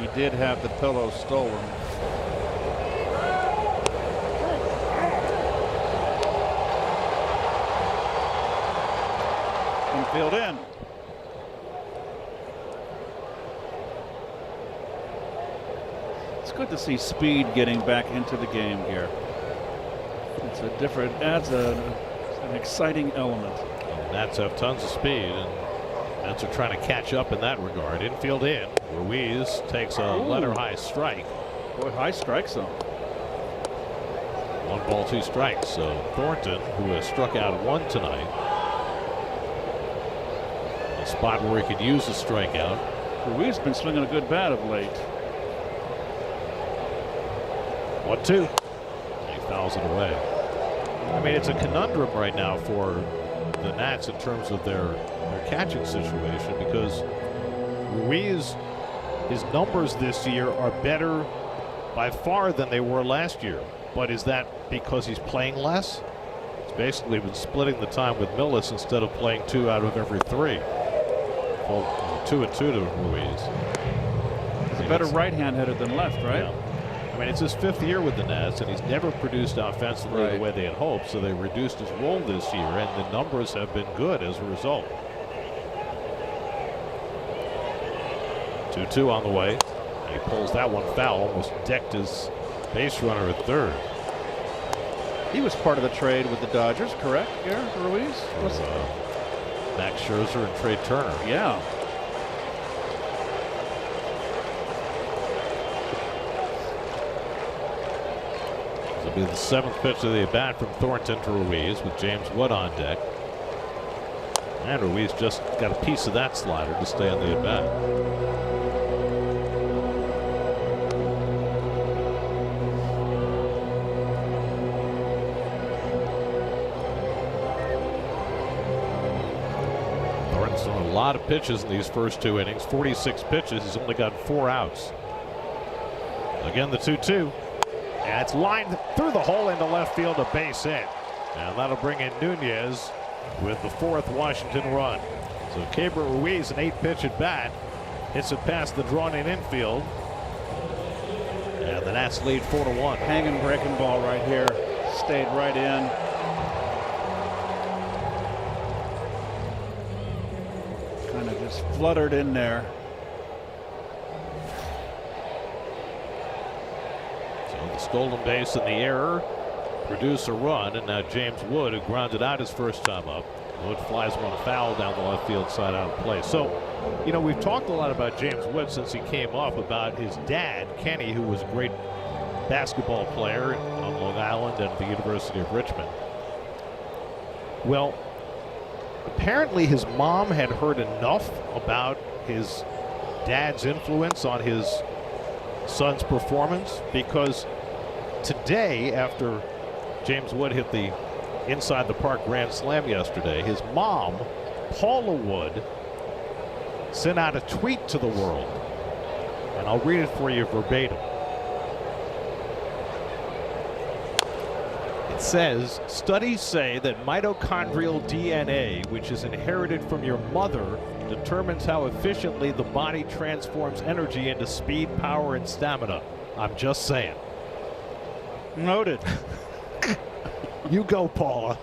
He did have the pillow stolen. Infield in. It's good to see speed getting back into the game here. It's adds an exciting element. And Nats have tons of speed, and Nats are trying to catch up in that regard. Infield in. Ruiz takes a letter high strike. Boy, high strike zone. 1 ball, 2 strikes. So Thornton, who has struck out 1 tonight, a spot where he could use a strikeout. Ruiz has been swinging a good bat of late. 1-2. He fouls it away. I mean, it's a conundrum right now for the Nats in terms of their catching situation, because Ruiz, his numbers this year are better by far than they were last year. But is that because he's playing less? He's basically been splitting the time with Millis instead of playing 2 out of every 3. Well, 2-2 to Ruiz. He's a better right-hand hitter than left, right? Yeah. I mean, it's his 5th year with the Nats, and he's never produced offensively the way they had hoped, so they reduced his role this year, and the numbers have been good as a result. 2-2 on the way. He pulls that one foul, almost decked his base runner at third. He was part of the trade with the Dodgers, correct, Garrett Ruiz? Max Scherzer and Trey Turner. Yeah. It'll be the 7th pitch of the at-bat from Thornton to Ruiz with James Wood on deck. And Ruiz just got a piece of that slider to stay on the at-bat. Thornton's thrown a lot of pitches in these first 2 innings. 46 pitches. He's only got 4 outs. Again, the 2-2. And it's lined through the hole into left field, a base hit. And that'll bring in Nunez with the 4th Washington run. So Keibert Ruiz, an 8-pitch at bat, hits it past the drawn-in infield. And the Nats lead 4-1. Hanging breaking ball right here. Stayed right in. Kind of just fluttered in there. So the stolen base and the error produce a run, and now James Wood, who grounded out his first time up. Wood flies one foul down the left field side out of play. So, you know, we've talked a lot about James Wood since he came up, about his dad, Kenny, who was a great basketball player on Long Island and at the University of Richmond. Well, apparently his mom had heard enough about his dad's influence on his son's performance, because today, after James Wood hit the inside the park grand slam yesterday, his mom, Paula Wood, sent out a tweet to the world, and I'll read it for you verbatim. It says, studies say that mitochondrial DNA, which is inherited from your mother, determines how efficiently the body transforms energy into speed, power, and stamina. I'm just saying. Noted. You go, Paula.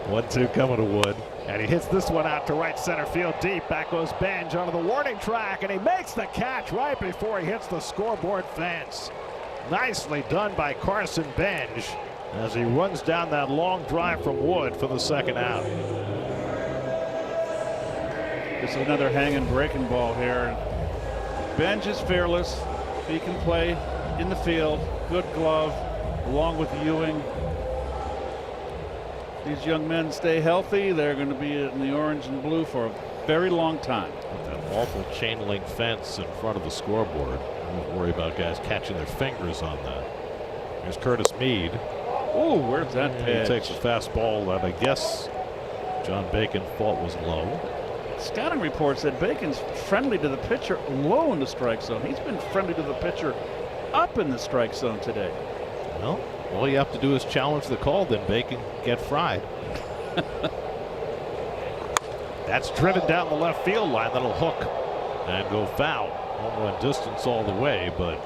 1-2 coming to Wood. And he hits this one out to right center field deep. Back goes Benj onto the warning track, and he makes the catch right before he hits the scoreboard fence. Nicely done by Carson Benj as he runs down that long drive from Wood for the second out. This is another hanging breaking ball here. Benj is fearless. He can play in the field. Good glove, along with Ewing. These young men stay healthy. They're going to be in the orange and blue for a very long time. That awful chain link fence in front of the scoreboard. I don't worry about guys catching their fingers on that. Here's Curtis Mead. Oh, where's that pitch? He takes a fastball that I guess John Bacon thought was low. Scouting reports that Bacon's friendly to the pitcher low in the strike zone. He's been friendly to the pitcher up in the strike zone today. Well, all you have to do is challenge the call, then Bacon get fried. That's driven down the left field line. That'll hook and go foul. Home run distance all the way, but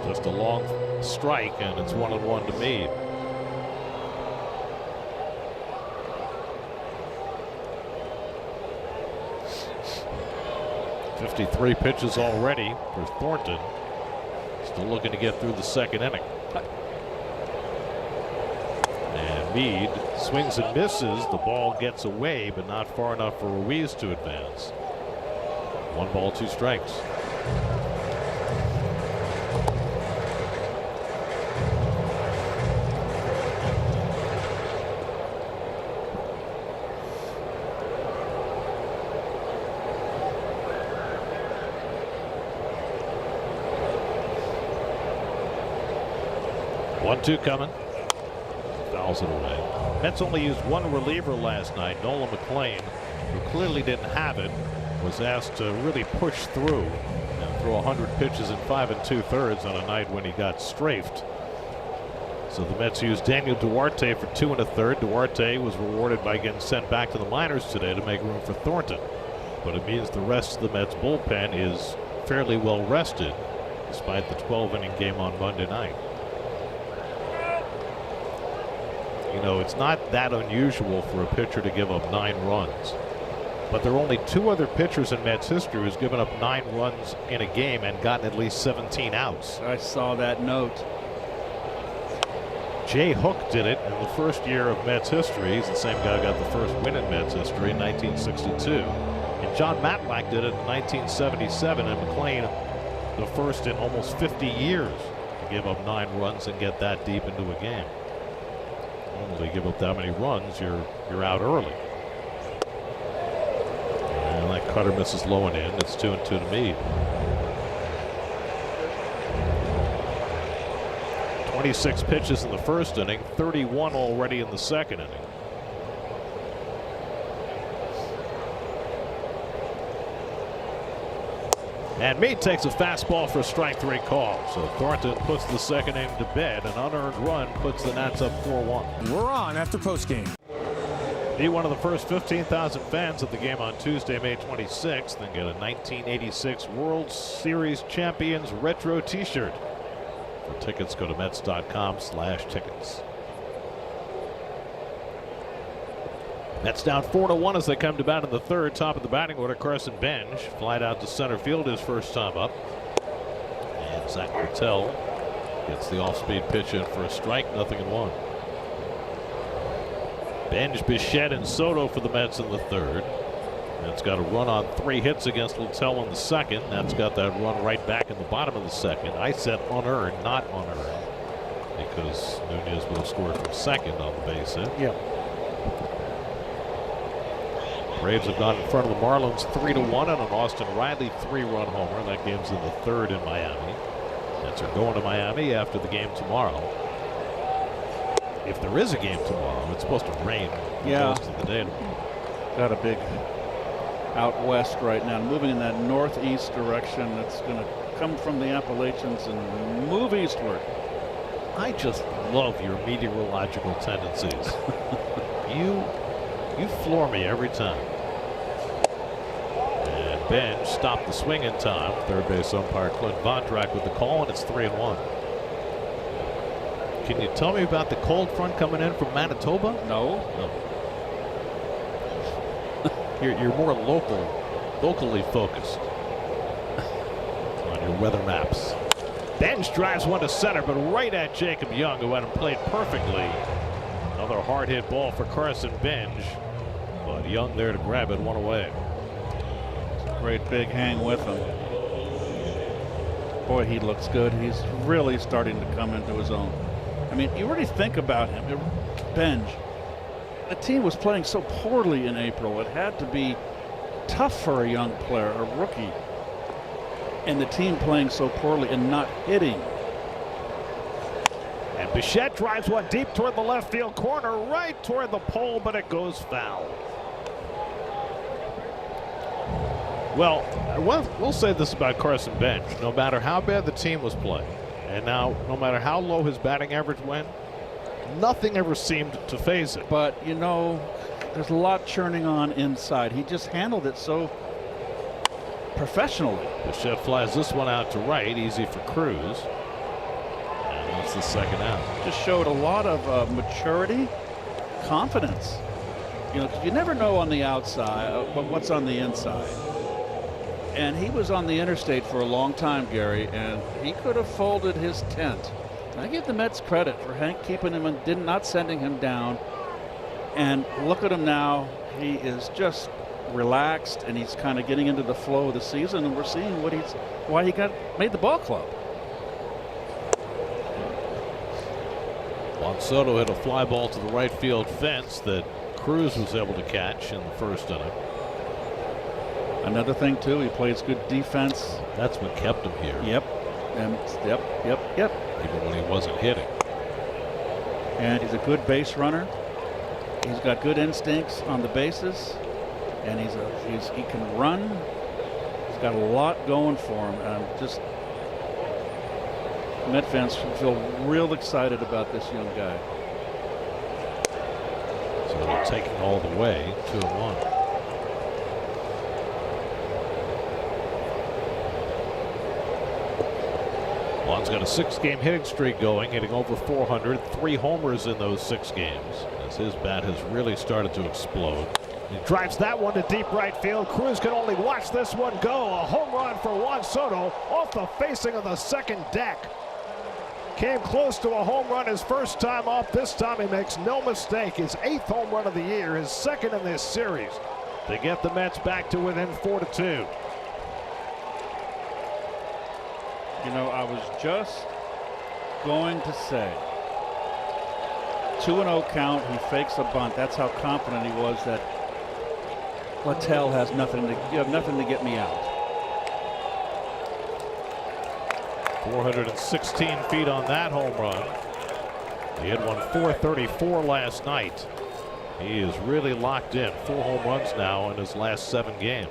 just a long strike, and it's 1-1 to Meade. .53 pitches already for Thornton. Still looking to get through the second inning. And Meade swings and misses. The ball gets away, but not far enough for Ruiz to advance. 1 ball, 2 strikes. One-two coming. Fouls it away. Mets only used one reliever last night. Nolan McLean, who clearly didn't have it, was asked to really push through and throw 100 pitches in 5 2/3 on a night when he got strafed. So the Mets used Daniel Duarte for 2 1/3. Duarte was rewarded by getting sent back to the minors today to make room for Thornton. But it means the rest of the Mets bullpen is fairly well rested despite the 12-inning game on Monday night. You know, it's not that unusual for a pitcher to give up 9 runs. But there are only 2 other pitchers in Mets history who's given up 9 runs in a game and gotten at least 17 outs. I saw that note. Jay Hook did it in the first year of Mets history. He's the same guy who got the first win in Mets history in 1962. And John Matlack did it in 1977, and McLean the first in almost 50 years to give up 9 runs and get that deep into a game. Normally give up that many runs, you're out early. And that cutter misses low and in. It's 2-2 to Meade. 26 pitches in the first inning, 31 already in the second inning. And Meade takes a fastball for a strike 3 call. So Thornton puts the second inning to bed. An unearned run puts the Nats up 4-1. We're on after postgame. Be one of the first 15,000 fans at the game on Tuesday, May 26th, and get a 1986 World Series Champions Retro T-shirt. For tickets, go to Mets.com/tickets. Mets down 4-1 as they come to bat in the third. Top of the batting order, Carson Bench. Flied out to center field his first time up. And Zach Littell gets the off-speed pitch in for a strike, 0-1. Bench, Bichette, and Soto for the Mets in the third. That's got a run on 3 hits against Littell in the second. That's got that run right back in the bottom of the second. I said unearned, not unearned, because Nunez would have scored from second on the base hit. Yeah. Braves have gone in front of the Marlins 3-1 on an Austin Riley 3-run homer. That game's in the third in Miami. Mets are going to Miami after the game tomorrow. If there is a game tomorrow, it's supposed to rain most of the day. Got a big out west right now, moving in that northeast direction. That's going to come from the Appalachians and move eastward. I just love your meteorological tendencies. You floor me every time. And Bench stopped the swing in time. Third base umpire Clint Vondrack with the call, and it's 3-1. Can you tell me about the cold front coming in from Manitoba? No. You're more locally focused on your weather maps. Bench drives one to center, but right at Jacob Young, who had him played perfectly. Another hard hit ball for Carson Bench, but Young there to grab it, 1 away. Great big hang with him. Boy, he looks good. He's really starting to come into his own. I mean, you really think about him, Bench. The team was playing so poorly in April. It had to be tough for a young player, a rookie, and the team playing so poorly and not hitting. And Bichette drives one deep toward the left field corner, right toward the pole, but it goes foul. Well, we'll say this about Carson Bench. No matter how bad the team was playing, and now no matter how low his batting average went, nothing ever seemed to phase it. But, you know, there's a lot churning on inside. He just handled it so professionally. Bichette flies this one out to right, easy for Cruz. And that's the second out. Just showed a lot of maturity, confidence. You know, 'cause you never know on the outside what's on the inside. And he was on the interstate for a long time, Gary, and he could have folded his tent. I give the Mets credit for Hank keeping him and not sending him down. And look at him now. He is just relaxed, and he's kind of getting into the flow of the season, and we're seeing why he made the ball club. Juan Soto hit a fly ball to the right field fence that Cruz was able to catch in the first inning. Another thing too, he plays good defense. That's what kept him here. Yep. And yep. Even when he wasn't hitting. And he's a good base runner. He's got good instincts on the bases, and he can run. He's got a lot going for him. And Met fans should feel real excited about this young guy. So they're taking all the way, 2-1. Juan's got a 6-game hitting streak going, hitting over 400, 3 homers in those 6 games, as his bat has really started to explode. He drives that one to deep right field. Cruz can only watch this one go. A home run for Juan Soto off the facing of the second deck. Came close to a home run his first time off. This time he makes no mistake. His 8th home run of the year, his 2nd in this series, to get the Mets back to within 4-2. You know, I was just going to say 2-0 count. He fakes a bunt. That's how confident he was that Littell has nothing to. You have nothing to get me out. 416 feet on that home run. He had one 434 last night. He is really locked in. 4 home runs now in his last 7 games.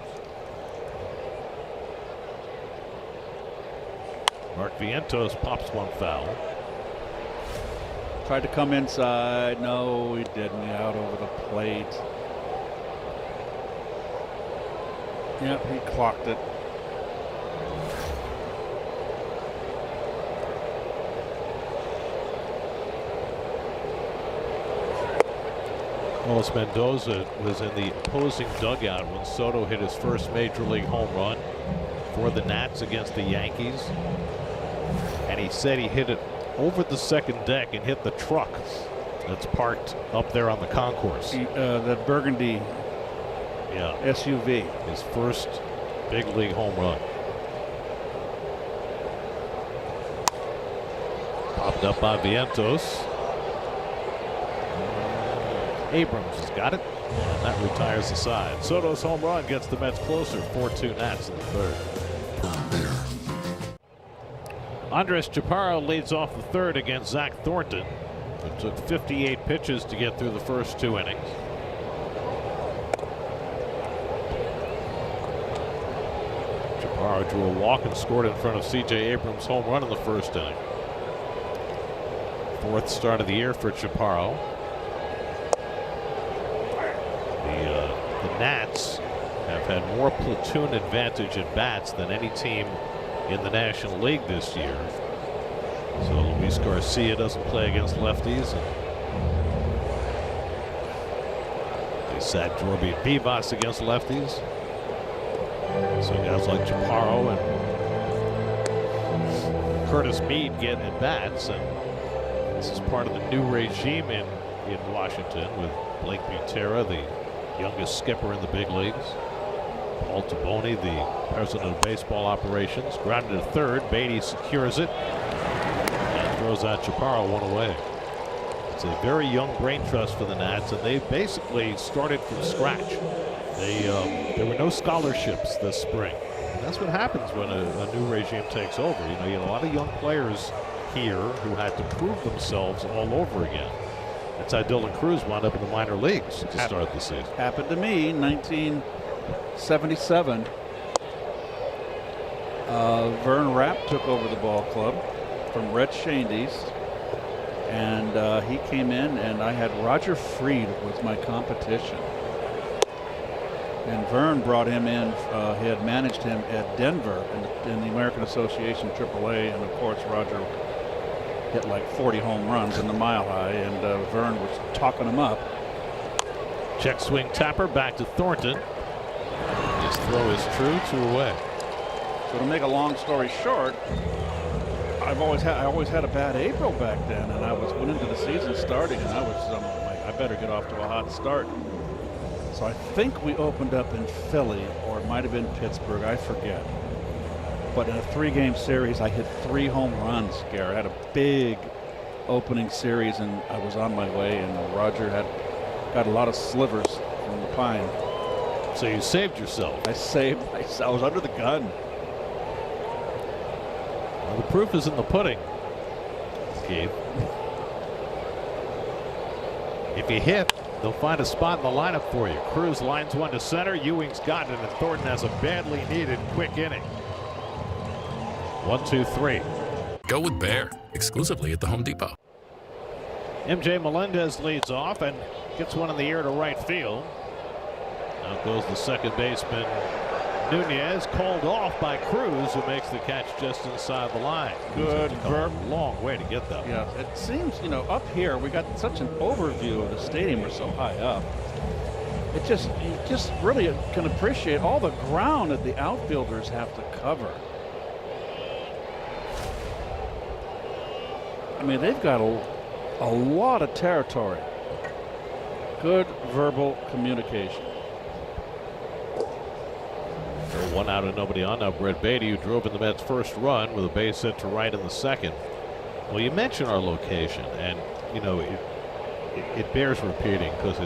Vientos pops one foul. Tried to come inside. No, he didn't. Out over the plate. Yep, he clocked it. Carlos Mendoza was in the opposing dugout when Soto hit his first major league home run for the Nats against the Yankees. And he said he hit it over the second deck and hit the truck that's parked up there on the concourse. The burgundy SUV. His first big league home run. Popped up by Vientos. Abrams has got it, and that retires the side. Soto's home run gets the Mets closer, 4-2 Nats in the third. Andres Chaparro leads off the third against Zach Thornton. It took 58 pitches to get through the first 2 innings. Chaparro drew a walk and scored in front of C.J. Abrams' home run in the first inning. Fourth start of the year for Chaparro. The Nats have had more platoon advantage at bats than any team in the National League this year. So Luis Garcia doesn't play against lefties. They sat Jorby Vivas against lefties. So guys like Chaparro and Curtis Mead get at bats, and this is part of the new regime in Washington with Blake Butera, the youngest skipper in the big leagues. Paul Taboni, the president of baseball operations, grounded to third. Beatty secures it and throws out Chaparro one away. It's a very young brain trust for the Nats, and they basically started from scratch. There were no scholarships this spring. And that's what happens when a new regime takes over. You know, you had a lot of young players here who had to prove themselves all over again. That's how Dylan Cruz wound up in the minor leagues to start the season. Happened to me in 1977. Vern Rapp took over the ball club from Red Shandies, and he came in, and I had Roger Freed was my competition. And Vern brought him in. He had managed him at Denver in the American Association AAA, and of course Roger hit like 40 home runs in the Mile High, and Vern was talking him up. Check swing tapper back to Thornton. His throw is true, 2 away. So to make a long story short, I always had a bad April back then, and I went into the season starting, and I was like, I better get off to a hot start. So I think we opened up in Philly, or it might have been Pittsburgh, I forget. But in a 3-game series, I hit 3 home runs, Gary. I had a big opening series, and I was on my way, and Roger got a lot of slivers from the pine. So you saved yourself. I was under the gun. Well, the proof is in the pudding, Gabe. If you hit, they'll find a spot in the lineup for you. Cruz lines one to center. Ewing's got it, and Thornton has a badly needed quick inning. 1, 2, 3. Go with Bear, exclusively at the Home Depot. MJ Melendez leads off and gets one in the air to right field. Out goes the second baseman Nunez, called off by Cruz, who makes the catch just inside the line. Good verb. Long way to get that. Yeah, it seems, up here we got such an overview of the stadium. We're so high up. You just really can appreciate all the ground that the outfielders have to cover. I mean, they've got a lot of territory. Good verbal communication. One out and nobody on now. Brett Beatty, who drove in the Mets' first run with a base hit to right in the second. Well, you mentioned our location, and it bears repeating because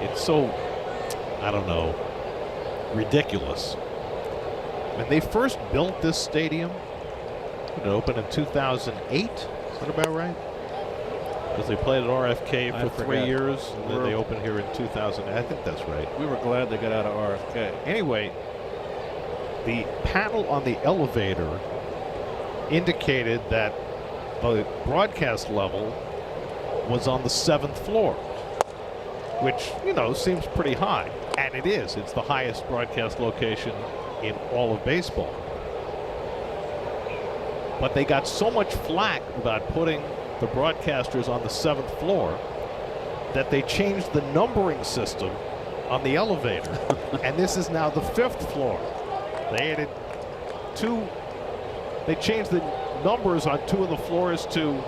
it's so, I don't know, ridiculous. When they first built this stadium, it opened in 2008. Is that about right? Because they played at RFK for 3 years, and then they opened here in 2000. I think that's right. We were glad they got out of RFK. Anyway, the panel on the elevator indicated that the broadcast level was on the 7th floor, which, you know, seems pretty high. And it is. It's the highest broadcast location in all of baseball. But they got so much flack about putting the broadcasters on the 7th floor that they changed the numbering system on the elevator. And this is now the 5th floor. They added they changed the numbers on 2 of the floors to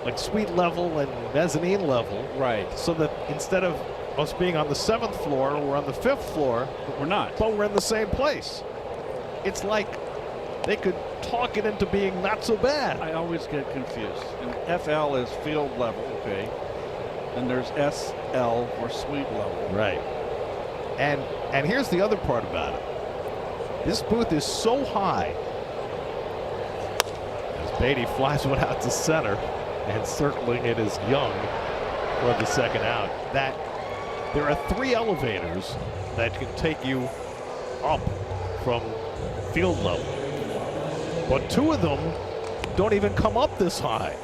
like suite level and mezzanine level. Right. So that instead of us being on the 7th floor, we're on the 5th floor. But we're not. But we're in the same place. It's like they could talk it into being not so bad. I always get confused. And FL is field level, okay. And there's SL or suite level. Right. And here's the other part about it. This booth is so high. As Beatty flies one out to center and circling it is Young for the second out, that there are 3 elevators that can take you up from field level. But 2 of them don't even come up this high.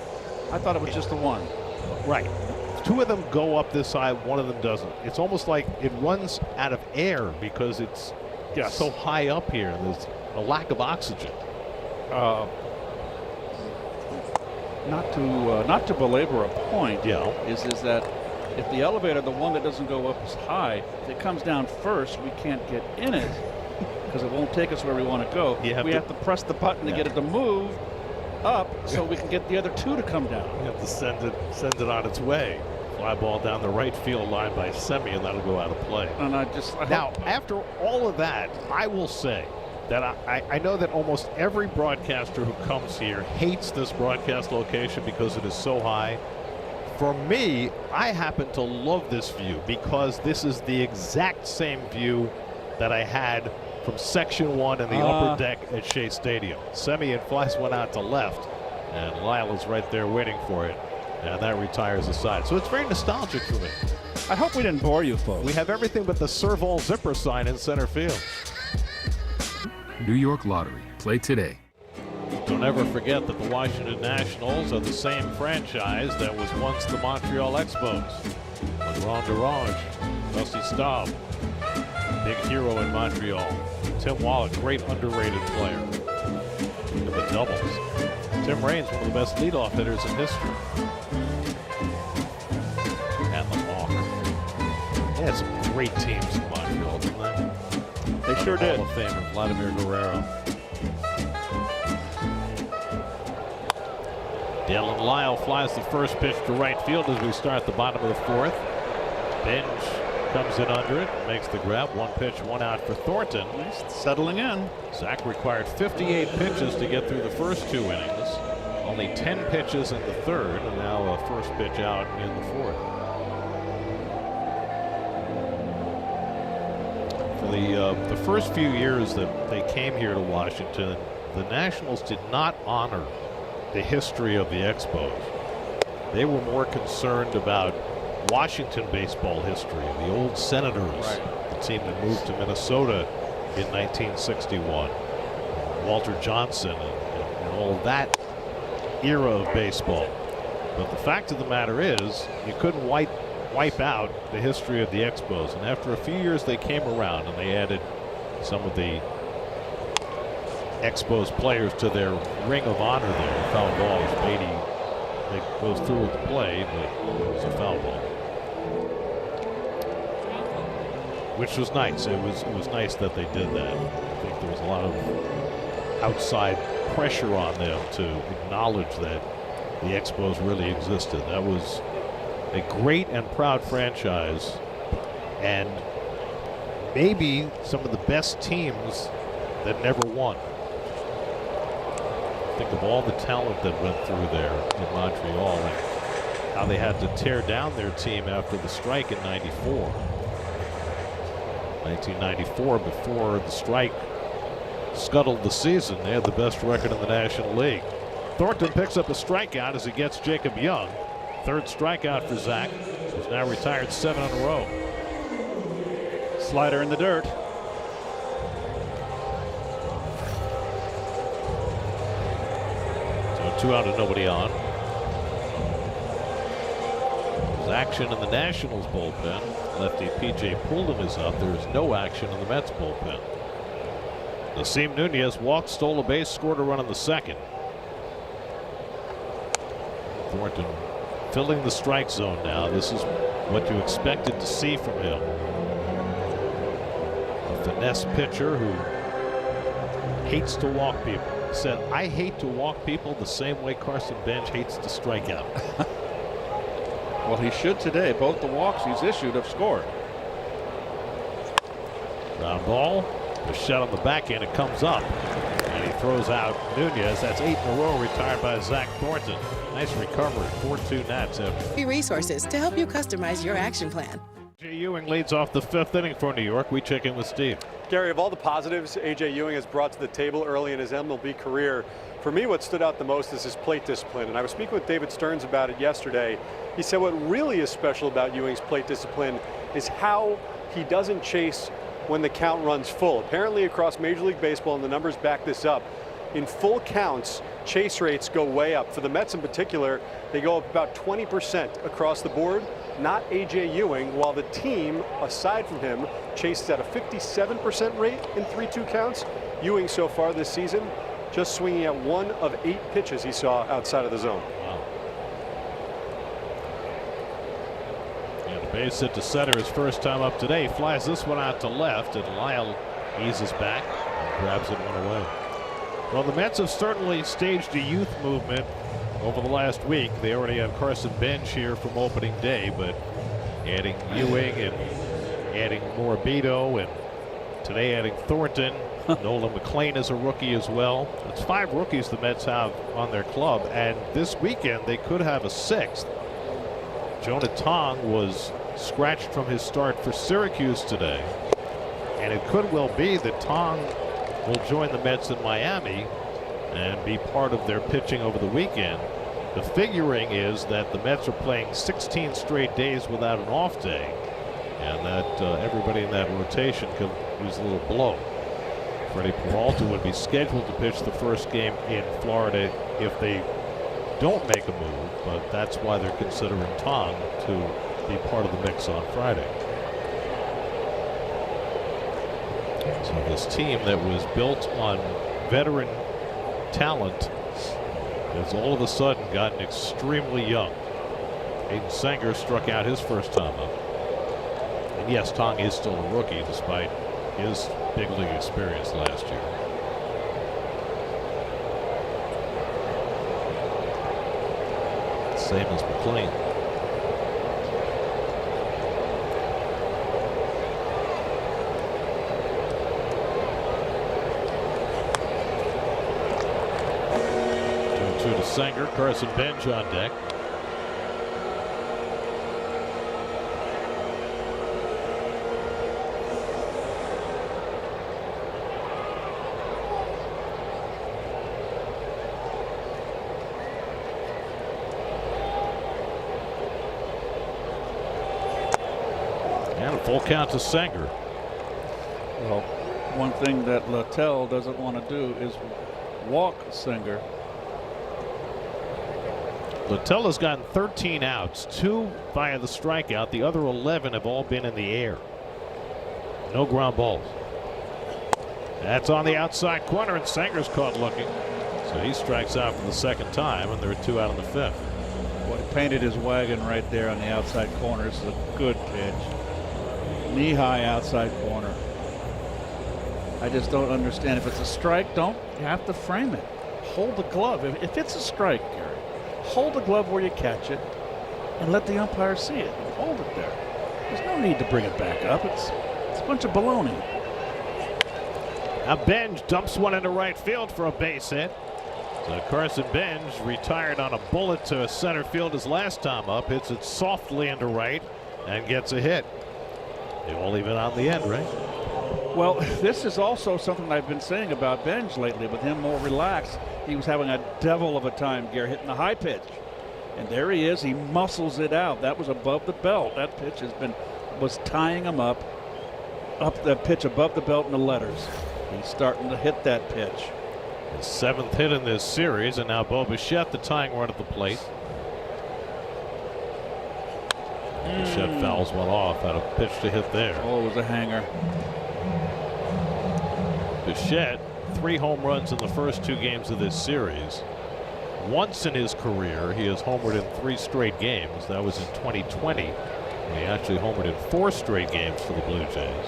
I thought it was just the one. Right. 2 of them go up this high, 1 of them doesn't. It's almost like it runs out of air because it's so high up here. There's a lack of oxygen. Not to belabor a point, Yeah. is that if the elevator, the one that doesn't go up as high, if it comes down first, we can't get in it because it won't take us where we want to go. We have to press the button to get it to move up so we can get the other 2 to come down. You have to send it on its way. Fly ball down the right field line by Semi, and that'll go out of play. And Now, after all of that, I will say that I know that almost every broadcaster who comes here hates this broadcast location because it is so high. For me, I happen to love this view because this is the exact same view that I had from Section 1 in the upper deck at Shea Stadium. Semi and flies one out to left, and Lyle is right there waiting for it. And that retires aside. So it's very nostalgic for me. I hope we didn't bore you folks. We have everything but the Serval zipper sign in center field. New York Lottery. Play today. Don't ever forget that the Washington Nationals are the same franchise that was once the Montreal Expos. Laurent Derange, Dusty Staub, big hero in Montreal. Tim Wallach, great underrated player. And the doubles. Tim Raines, one of the best leadoff hitters in history. And the Hawk. They had some great teams in Montreal, didn't they? They sure did. Hall of Famer Vladimir Guerrero. Dylan Lyle flies the first pitch to right field as we start the bottom of the 4th. Bench comes in under it, makes the grab. 1 pitch, 1 out for Thornton. Settling in. Zach required 58 pitches to get through the first 2 innings. Only 10 pitches in the 3rd, and now a first pitch out in the 4th. For the first few years that they came here to Washington, the Nationals did not honor the history of the Expos. They were more concerned about Washington baseball history, the old Senators, the team that moved to Minnesota in 1961, Walter Johnson, and all that era of baseball. But the fact of the matter is, you couldn't wipe out the history of the Expos. And after a few years, they came around and they added some of the Expos players to their ring of honor there. Foul ball as Beatty goes through with the play, but it was a foul ball, which was nice. It was nice that they did that. I think there was a lot of outside pressure on them to acknowledge that the Expos really existed. That was a great and proud franchise, and maybe some of the best teams that never won. Think of all the talent that went through there in Montreal and how they had to tear down their team after the strike in '94. 1994, before the strike scuttled the season, they had the best record in the National League. Thornton picks up a strikeout as he gets Jacob Young. 3rd strikeout for Zach, who's now retired 7 in a row. Slider in the dirt. 2 out and nobody on. There's action in the Nationals bullpen. Lefty P.J. Pulden is up. There's no action in the Mets bullpen. Nasim Nunez walked, stole a base, scored a run in the second. Thornton filling the strike zone now. This is what you expected to see from him. A finesse pitcher who hates to walk people. He said, I hate to walk people the same way Carson Bench hates to strike out. Well, he should today. Both the walks he's issued have scored. Ground ball. The shot on the backhand. It comes up. And he throws out Nunez. That's 8 in a row, retired by Zach Thornton. Nice recovery. 4-2 Nats after. Resources to help you customize your action plan. A.J. Ewing leads off the 5th inning for New York. We check in with Steve. Gary, of all the positives A.J. Ewing has brought to the table early in his MLB career, for me what stood out the most is his plate discipline. And I was speaking with David Stearns about it yesterday. He said what really is special about Ewing's plate discipline is how he doesn't chase when the count runs full. Apparently across Major League Baseball, and the numbers back this up, in full counts, chase rates go way up. For the Mets in particular, they go up about 20% across the board. Not A.J. Ewing, while the team, aside from him, chases at a 57% rate in 3-2 counts. Ewing so far this season just swinging at 1 of 8 pitches he saw outside of the zone. Wow. And the base hit to center his first time up today. He flies this one out to left, and Lyle eases back and grabs it one away. Well, the Mets have certainly staged a youth movement over the last week. They already have Carson Bench here from opening day, but adding Ewing and adding Morabito, and today adding Thornton. Nolan McLean is a rookie as well. That's 5 rookies the Mets have on their club, and this weekend they could have a 6th. Jonah Tong was scratched from his start for Syracuse today, and it could well be that Tong will join the Mets in Miami and be part of their pitching over the weekend. The figuring is that the Mets are playing 16 straight days without an off day, and that everybody in that rotation could use a little blow. Freddie Peralta would be scheduled to pitch the first game in Florida if they don't make a move, but that's why they're considering Tong to be part of the mix on Friday. So this team that was built on veteran talent has all of a sudden gotten extremely young. Hayden Sanger struck out his first time up. And yes, Tong is still a rookie despite his big league experience last year. Same as McLean. To Sanger, Carson Bench on deck. And a full count to Sanger. Well, one thing that Littell doesn't want to do is walk Sanger. Littell has gotten 13 outs, 2 via the strikeout. The other 11 have all been in the air. No ground balls. That's on the outside corner, and Sanger's caught looking. So he strikes out for the second time, and there are 2 out in the 5th. Well, he painted his wagon right there on the outside corner. This is a good pitch. Knee-high outside corner. I just don't understand. If it's a strike, you have to frame it. Hold the glove. If it's a strike, Gary, hold the glove where you catch it and let the umpire see it and hold it there. There's no need to bring it back up. It's a bunch of baloney. Now Benj dumps one into right field for a base hit. So Carson Benj retired on a bullet to center field his last time up. Hits it softly into right and gets a hit. They won't leave it on the end, right? Well, this is also something I've been saying about Benj lately. With him more relaxed, he was having a devil of a time, Gary, hitting the high pitch. And there he is. He muscles it out. That was above the belt. That pitch was tying him up the pitch above the belt in the letters. He's starting to hit that pitch. His 7th hit in this series, and now Bo Bichette, the tying run at the plate. Bichette fouls one off. Had a pitch to hit there. Oh, it was a hanger. Bichette, 3 home runs in the first 2 games of this series. Once in his career, he has homered in 3 straight games. That was in 2020. He actually homered in 4 straight games for the Blue Jays.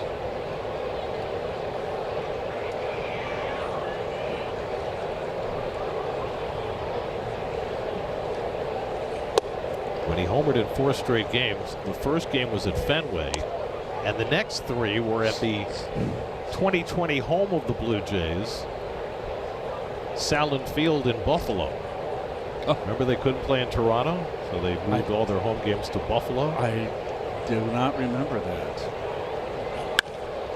When he homered in 4 straight games, the first game was at Fenway, and the next 3 were at the 2020 home of the Blue Jays, Salin Field in Buffalo. Oh. Remember they couldn't play in Toronto, so they moved all their home games to Buffalo? I do not remember that.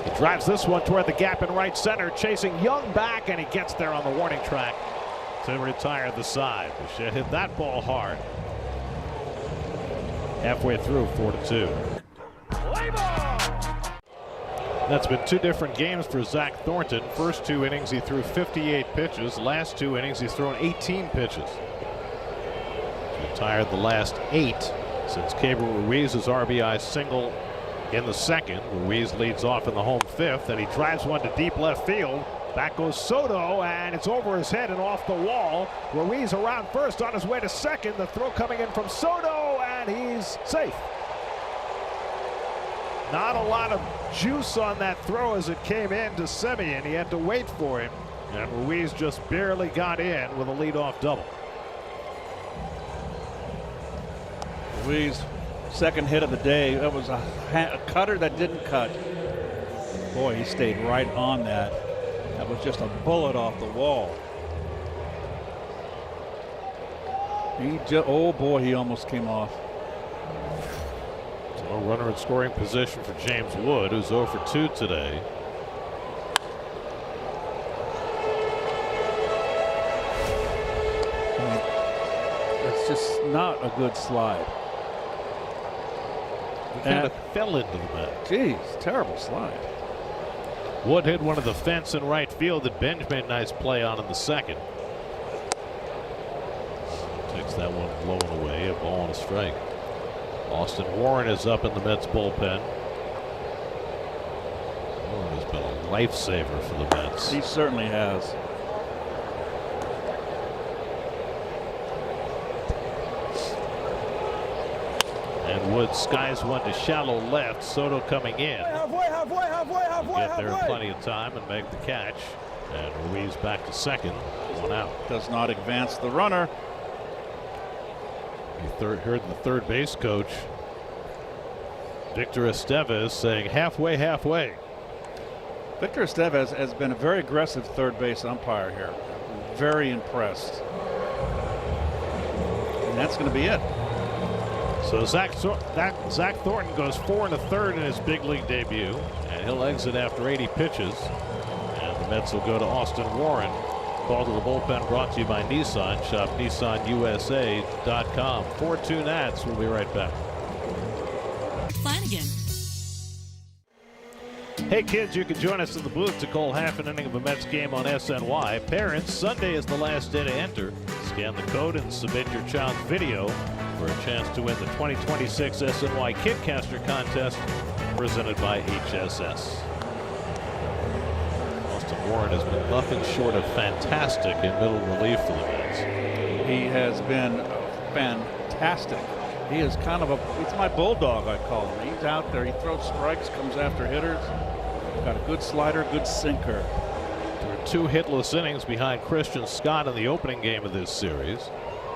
He drives this one toward the gap in right center, chasing Young back, and he gets there on the warning track to retire the side. Bichette hit that ball hard. Halfway through, 4-2. That's been 2 different games for Zach Thornton. First 2 innings he threw 58 pitches. Last 2 innings he's thrown 18 pitches. He's retired the last 8 since Gabriel Ruiz's RBI single in the 2nd. Ruiz leads off in the home 5th, and he drives one to deep left field. Back goes Soto, and it's over his head and off the wall. Ruiz around first on his way to 2nd. The throw coming in from Soto, and he's safe. Not a lot of juice on that throw as it came in to Semien. He had to wait for him, and Ruiz just barely got in with a leadoff double. Ruiz, 2nd hit of the day. That was a cutter that didn't cut. Boy, he stayed right on that. That was just a bullet off the wall. Oh boy, he almost came off. So a runner in scoring position for James Wood, who's 0 for 2 today. It's just not a good slide. He kind of fell into the bat. Geez, terrible slide. Wood hit one of the fence in right field that Benj made a nice play on in the 2nd. Takes that one blowing away, a ball and a strike. Austin Warren is up in the Mets bullpen. Warren has been a lifesaver for the Mets. He certainly has. And Wood skies one to shallow left. Soto coming in. Halfway. Get there in plenty of time and make the catch. And Ruiz back to 2nd. 1 out. Does not advance the runner. You heard the third base coach, Victor Estevez, saying halfway. Victor Estevez has been a very aggressive third base umpire here. Very impressed. And that's going to be it. So Zach Thornton goes 4 1/3 in his big league debut, and he'll exit after 80 pitches. And the Mets will go to Austin Warren. Call to the bullpen brought to you by Nissan. Shop NissanUSA.com. 4-2 Nats. We'll be right back. Flanagan. Hey kids, you can join us in the booth to call half an inning of a Mets game on SNY. Parents, Sunday is the last day to enter. Scan the code and submit your child's video for a chance to win the 2026 SNY Kidcaster contest presented by HSS. Austin Warren has been nothing short of fantastic in middle relief for the Mets. He has been fantastic. He is kind of it's my bulldog, I call him. He's out there, he throws strikes, comes after hitters. Got a good slider, good sinker. There are 2 hitless innings behind Christian Scott in the opening game of this series.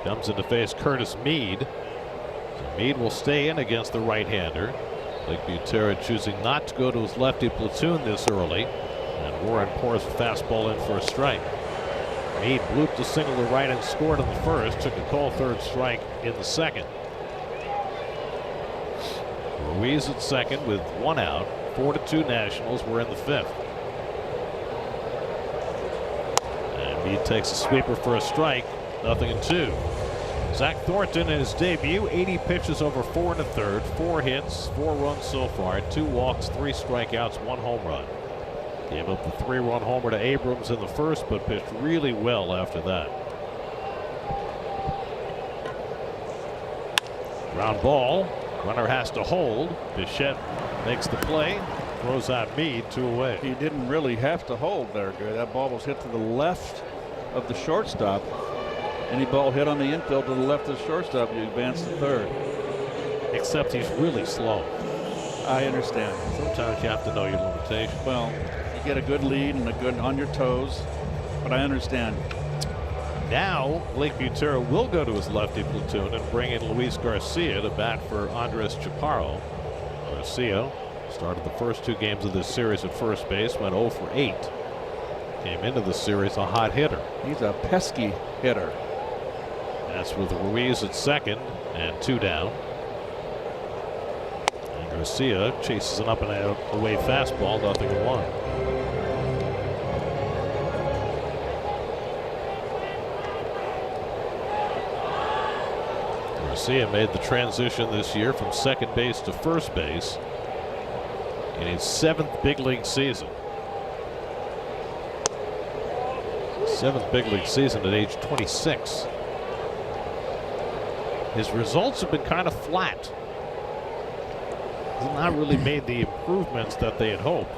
Comes in to face Curtis Mead. So Mead will stay in against the right-hander. Blake Butera choosing not to go to his lefty platoon this early. And Warren pours a fastball in for a strike. Mead blooped a single to right and scored in the first. Took a call third strike in the 2nd. Ruiz at 2nd with 1 out. 4-2 Nationals. We're in the 5th. And Mead takes a sweeper for a strike. 0-2. Zach Thornton in his debut, 80 pitches over 4 1/3, 4 hits, 4 runs so far, 2 walks, 3 strikeouts, 1 home run. Gave up the 3-run homer to Abrams in the first, but pitched really well after that. Ground ball. Runner has to hold. Bichette makes the play. Throws out Meade, 2 away. He didn't really have to hold there, Gary. That ball was hit to the left of the shortstop. Any ball hit on the infield to the left of the shortstop, you advance to third. Except he's really slow. I understand. Sometimes you have to know your limitations. Well, you get a good lead and a good on your toes, but I understand. Now, Blake Butera will go to his lefty platoon and bring in Luis Garcia to bat for Andres Chaparro. Garcia started the first 2 games of this series at first base, went 0 for 8. Came into the series a hot hitter. He's a pesky hitter. That's with Ruiz at second and 2 down. And Garcia chases an up and out away fastball, 0-1. Garcia made the transition this year from second base to first base in his 7th big league season. 7th big league season at age 26. His results have been kind of flat. He's not really made the improvements that they had hoped.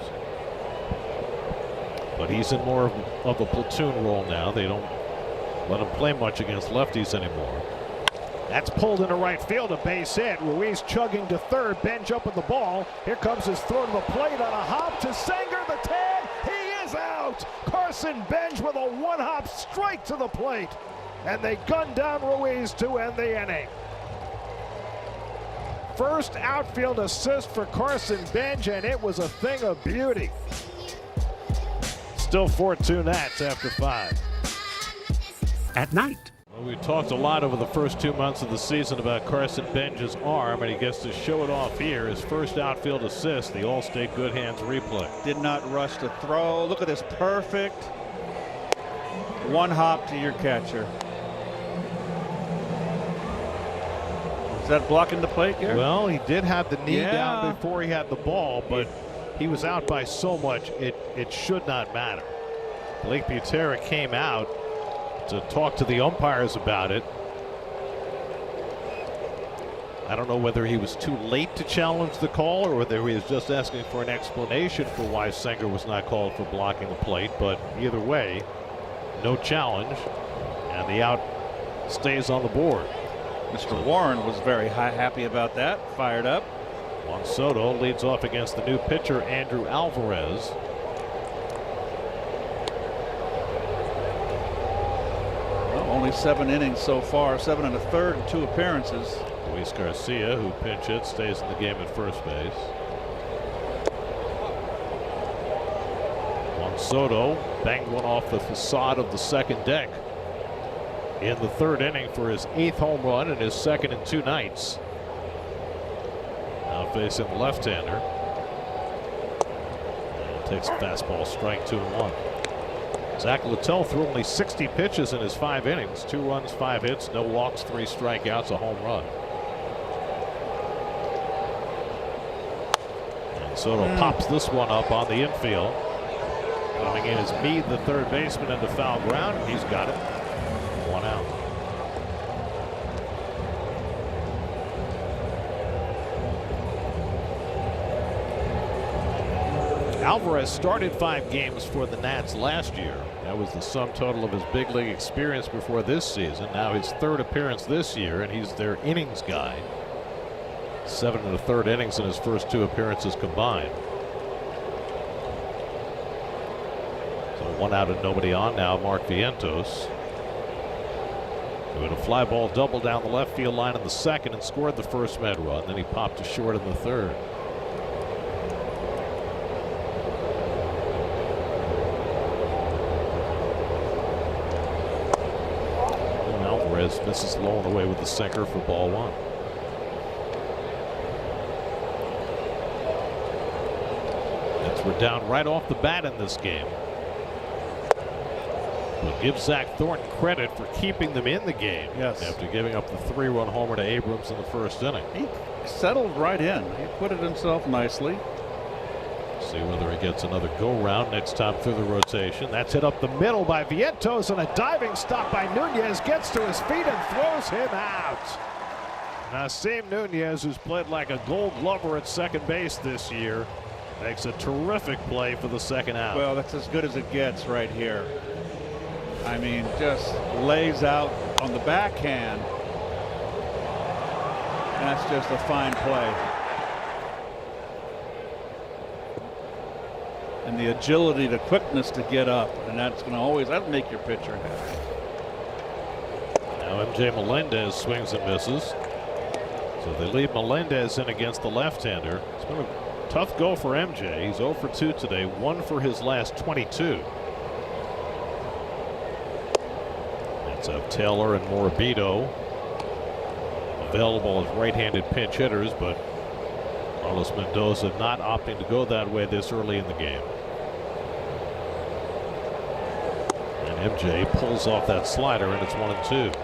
But he's in more of a platoon role now. They don't let him play much against lefties anymore. That's pulled into right field, a base hit. Ruiz chugging to third, Benj up with the ball. Here comes his throw to the plate on a hop to Sanger, the tag. He is out. Carson Benj with a 1-hop straight to the plate. And they gun down Ruiz to end the inning. First outfield assist for Carson Benj, and it was a thing of beauty. Still 4-2 Nats after 5. At night. Well, we talked a lot over the first 2 months of the season about Carson Benj's arm, and he gets to show it off here. His first outfield assist, the All-State Good Hands replay. Did not rush the throw. Look at this perfect 1-hop to your catcher. Is that blocking the plate, Gary? Well, he did have the knee down before he had the ball, but he was out by so much it should not matter. Blake Butera came out to talk to the umpires about it. I don't know whether he was too late to challenge the call or whether he was just asking for an explanation for why Sanger was not called for blocking the plate, but either way, no challenge, and the out stays on the board. Mr. Warren was very happy about that, fired up. Juan Soto leads off against the new pitcher, Andrew Alvarez. Well, only 7 innings so far, 7 1/3 and 2 appearances. Luis Garcia, who pinch hits, stays in the game at first base. Juan Soto banged one off the facade of the second deck in the 3rd inning for his 8th home run and his 2nd in 2 nights. Now facing the left-hander. Takes a fastball, strike 2-1. Zach Littell threw only 60 pitches in his 5 innings. 2 runs, 5 hits, no walks, 3 strikeouts, a home run. And Soto pops this one up on the infield. Coming in is Meade, the 3rd baseman, into foul ground, and he's got it. 1 out. Alvarez started 5 games for the Nats last year. That was the sum total of his big league experience before this season. Now his 3rd appearance this year, and he's their innings guy. 7 1/3 innings in his first 2 appearances combined. So 1 out and nobody on now. Mark Vientos, who had a fly ball double down the left field line in the 2nd and scored the first Med run. Then he popped to short in the 3rd. Alvarez misses low and away with the sinker for ball 1. Nets were down right off the bat in this game. But give Zach Thornton credit for keeping them in the game. Yes. After giving up the 3-run homer to Abrams in the 1st inning. He settled right in. He put it himself nicely. See whether he gets another go-round next time through the rotation. That's hit up the middle by Vientos, and a diving stop by Nunez gets to his feet and throws him out. Nasim Nunez, who's played like a Gold Glover at second base this year, makes a terrific play for the second out. Well, that's as good as it gets right here. I mean, just lays out on the backhand. That's just a fine play. And the agility, the quickness to get up, and that's going to always, that'll make your pitcher happy. Now MJ Melendez swings and misses. So they leave Melendez in against the left-hander. It's been a tough go for MJ. He's 0 for 2 today, 1 for his last 22. Let's have Taylor and Morabito available as right-handed pinch hitters, but Carlos Mendoza not opting to go that way this early in the game. And MJ pulls off that slider, and it's 1-2.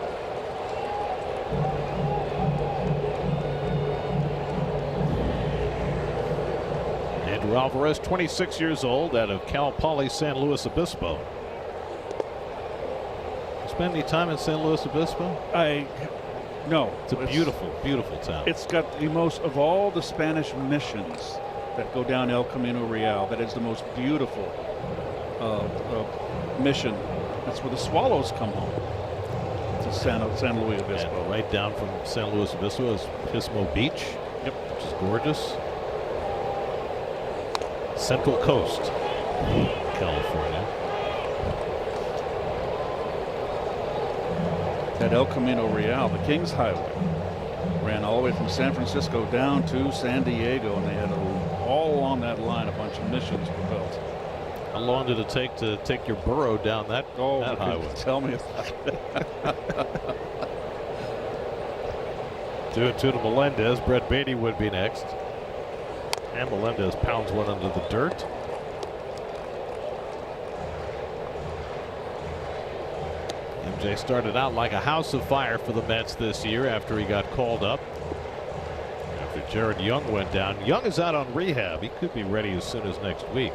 Andrew Alvarez, 26 years old, out of Cal Poly San Luis Obispo. Spend any time in San Luis Obispo? No. It's a beautiful, beautiful town. It's got the most of all the Spanish missions that go down El Camino Real. That is the most beautiful mission. That's where the swallows come home. To San Luis Obispo. And right down from San Luis Obispo is Pismo Beach. Yep. Which is gorgeous. Central Coast, California. That El Camino Real, the King's Highway, ran all the way from San Francisco down to San Diego, and they had all along that line a bunch of missions were built. How long did it take to take your burro down that highway? Tell me about it. 2-2 to Melendez. Brett Beatty would be next. And Melendez pounds one into the dirt. MJ started out like a house of fire for the Mets this year after he got called up. After Jared Young went down. Young is out on rehab. He could be ready as soon as next week.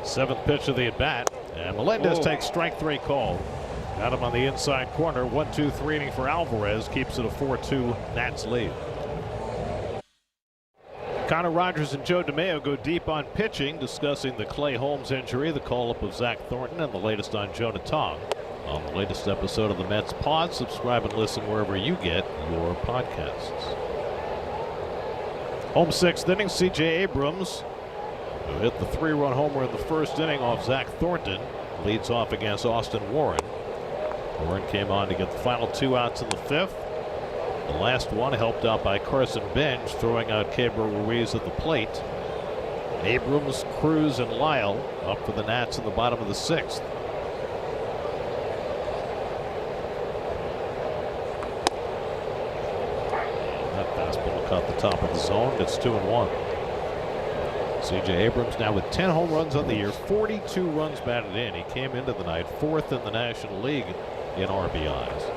7th pitch of the at-bat. And Melendez takes strike 3 call. Got him on the inside corner. 1-2-3 inning for Alvarez. Keeps it a 4-2 Nats lead. Connor Rogers and Joe DeMeo go deep on pitching, discussing the Clay Holmes injury, the call-up of Zach Thornton, and the latest on Jonah Tong. On the latest episode of the Mets Pod, subscribe and listen wherever you get your podcasts. Home 6th inning, C.J. Abrams, who hit the 3-run homer in the first inning off Zach Thornton, leads off against Austin Warren. Warren came on to get the final 2 outs in the 5th. The last one helped out by Carson Bench, throwing out Keibert Ruiz at the plate. Abrams, Cruz, and Lyle up for the Nats in the bottom of the 6th. That fastball caught the top of the zone. It's 2-1. C.J. Abrams now with 10 home runs on the year, 42 runs batted in. He came into the night 4th in the National League in RBIs.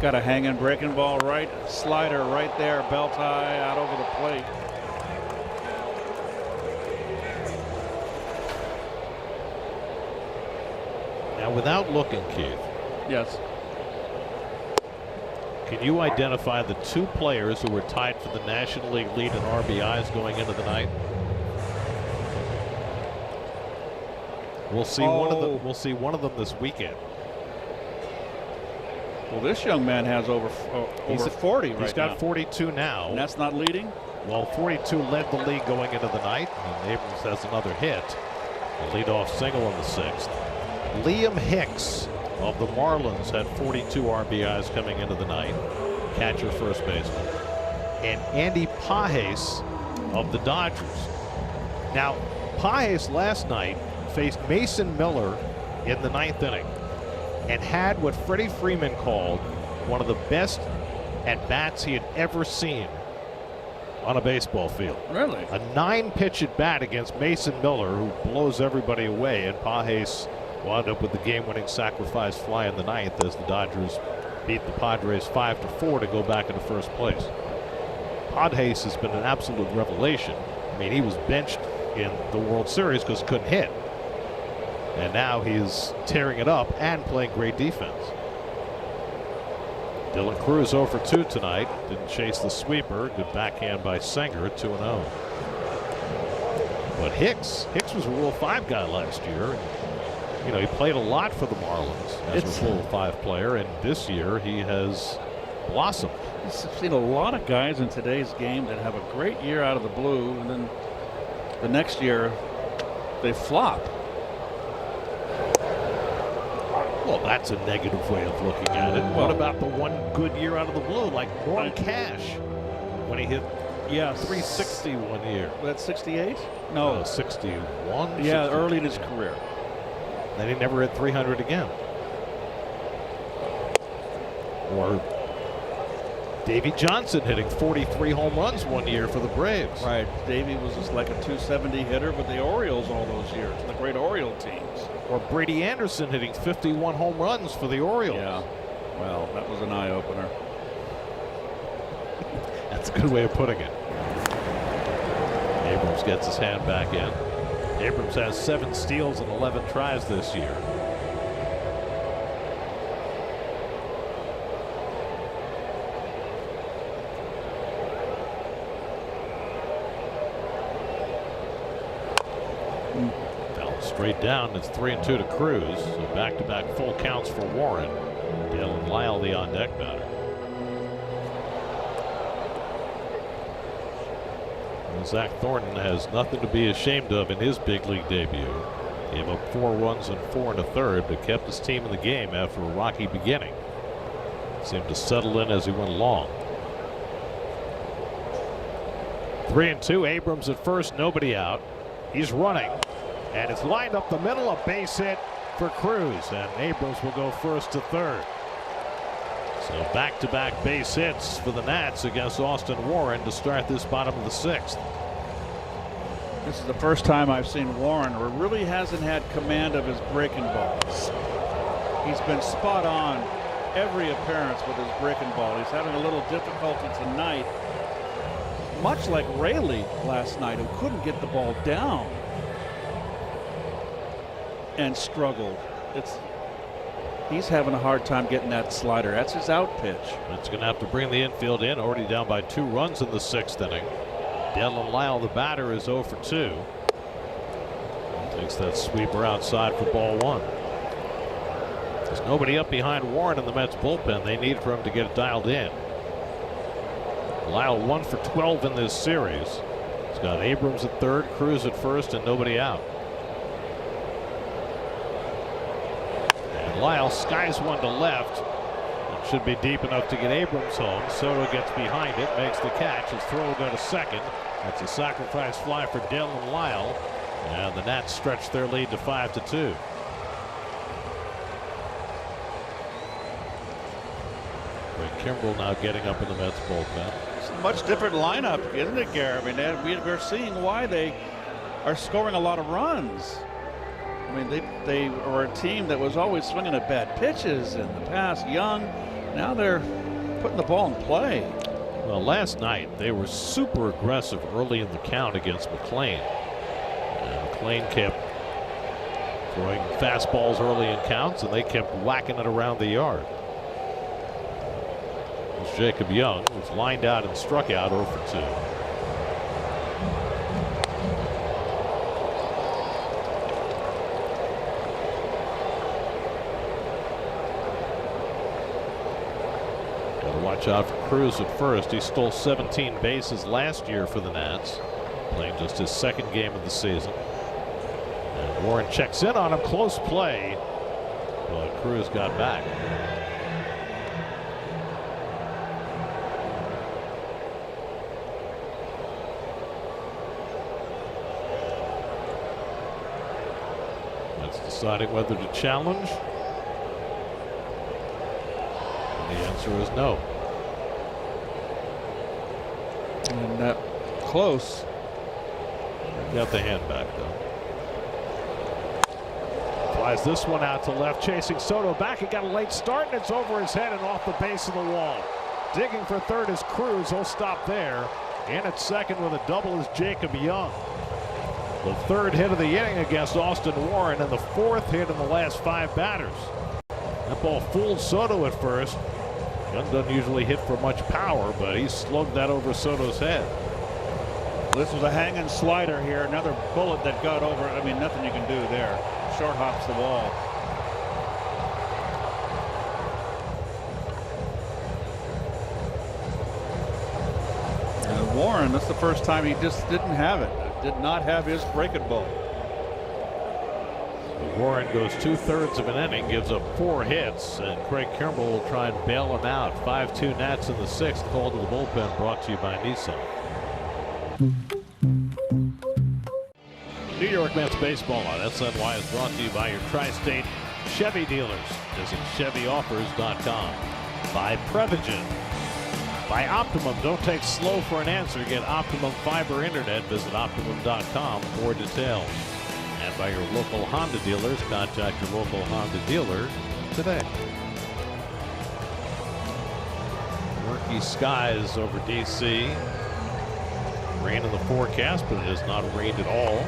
Got a hanging breaking ball right, slider right there, belt high out over the plate. Now, without looking, Keith. Yes. Can you identify the 2 players who were tied for the National League lead in RBIs going into the night? We'll see one of them. We'll see one of them this weekend. Well, this young man has over 40 right now. He's got 42 now. And that's not leading? Well, 42 led the league going into the night, and Abrams has another hit. The leadoff single in the 6th. Liam Hicks of the Marlins had 42 RBIs coming into the night. Catcher, first baseman. And Andy Pages of the Dodgers. Now, Pages last night faced Mason Miller in the 9th inning and had what Freddie Freeman called one of the best at-bats he had ever seen on a baseball field. Really? A 9-pitch at-bat against Mason Miller, who blows everybody away, and Pages wound up with the game-winning sacrifice fly in the 9th as the Dodgers beat the Padres 5-4 to go back into first place. Podhace has been an absolute revelation. I mean, he was benched in the World Series because he couldn't hit. And now he's tearing it up and playing great defense. Dylan Cruz 0 for 2 tonight. Didn't chase the sweeper. Good backhand by Sanger, 2-0. But Hicks was a Rule 5 guy last year. You know, he played a lot for the Marlins as a Rule 5 player, and this year he has blossomed. I've seen a lot of guys in today's game that have a great year out of the blue, and then the next year they flop. Well, that's a negative way of looking at it. What about the one good year out of the blue, like Warren Cash, when he hit 360 one year? That's 68? No, 61. Yeah, 62. early in his career. Then he never hit 300 again. Or Davey Johnson hitting 43 home runs one year for the Braves. Right. Davey was just like a 270 hitter with the Orioles all those years, the great Oriole teams. Or Brady Anderson hitting 51 home runs for the Orioles. Yeah. Well, that was an eye-opener. That's a good way of putting it. Abrams gets his hand back in. Abrams has 7 steals and 11 tries this year. Fell straight down. It's 3-2 to Cruz. So back-to-back full counts for Warren. Dale and Lyle, the on-deck batter. Zach Thornton has nothing to be ashamed of in his big league debut. Gave up 4 runs and 4 1/3, but kept his team in the game after a rocky beginning. Seemed to settle in as he went along. 3-2. Abrams at first, nobody out. He's running, and it's lined up the middle. A base hit for Cruz, and Abrams will go first to third. So back-to-back base hits for the Nats against Austin Warren to start this bottom of the 6th. This is the first time I've seen Warren who really hasn't had command of his breaking balls. He's been spot on every appearance with his breaking ball. He's having a little difficulty tonight, much like Rayleigh last night, who couldn't get the ball down and struggled. He's having a hard time getting that slider. That's his out pitch. It's going to have to bring the infield in. Already down by 2 runs in the 6th inning. Dylan Lyle, the batter, is 0 for 2. Takes that sweeper outside for ball 1. There's nobody up behind Warren in the Mets bullpen. They need for him to get it dialed in. Lyle 1 for 12 in this series. He's got Abrams at third, Cruz at first, and nobody out. Lyle skies one to left. It should be deep enough to get Abrams home. Soto gets behind it, makes the catch. His throw will go to second. That's a sacrifice fly for Dylan Lyle. And the Nats stretch their lead to 5-2. Rick Kimbrell now getting up in the Mets bullpen. It's a much different lineup, isn't it, Gary? I mean, we're seeing why they are scoring a lot of runs. I mean, they were a team that was always swinging at bad pitches in the past, young. Now they're putting the ball in play. Well, last night they were super aggressive early in the count against McLean. And McLean kept throwing fastballs early in counts, and they kept whacking it around the yard. As Jacob Young was lined out and struck out 0 for 2. Watch out for Cruz at first. He stole 17 bases last year for the Nats, playing just his 2nd game of the season. And Warren checks in on him. Close play, but Cruz got back. That's deciding whether to challenge. And the answer is no. And close. Got the hand back, though. Flies this one out to left, chasing Soto back. He got a late start, and it's over his head and off the base of the wall. Digging for third is Cruz. He'll stop there. In at second with a double is Jacob Young. The third hit of the inning against Austin Warren and the fourth hit in the last 5 batters. That ball fooled Soto at first. Young doesn't usually hit for much power, but he slugged that over Soto's head. This was a hanging slider here. Another bullet that got over. I mean, nothing you can do there. Short hops the wall. And Warren, that's the first time he just didn't have it. Did not have his breaking ball. Warren goes 2/3 of an inning, gives up 4 hits, and Craig Kimbrell will try and bail him out. 5-2 Nats in the 6th. Call to the bullpen brought to you by Nissan. New York Mets baseball on SNY is brought to you by your Tri-State Chevy dealers. Visit ChevyOffers.com. By Prevagen. By Optimum. Don't take slow for an answer. Get Optimum Fiber Internet. Visit Optimum.com for details. And by your local Honda dealers. Contact your local Honda dealer today. Murky skies over D.C. Rain in the forecast, but it has not rained at all.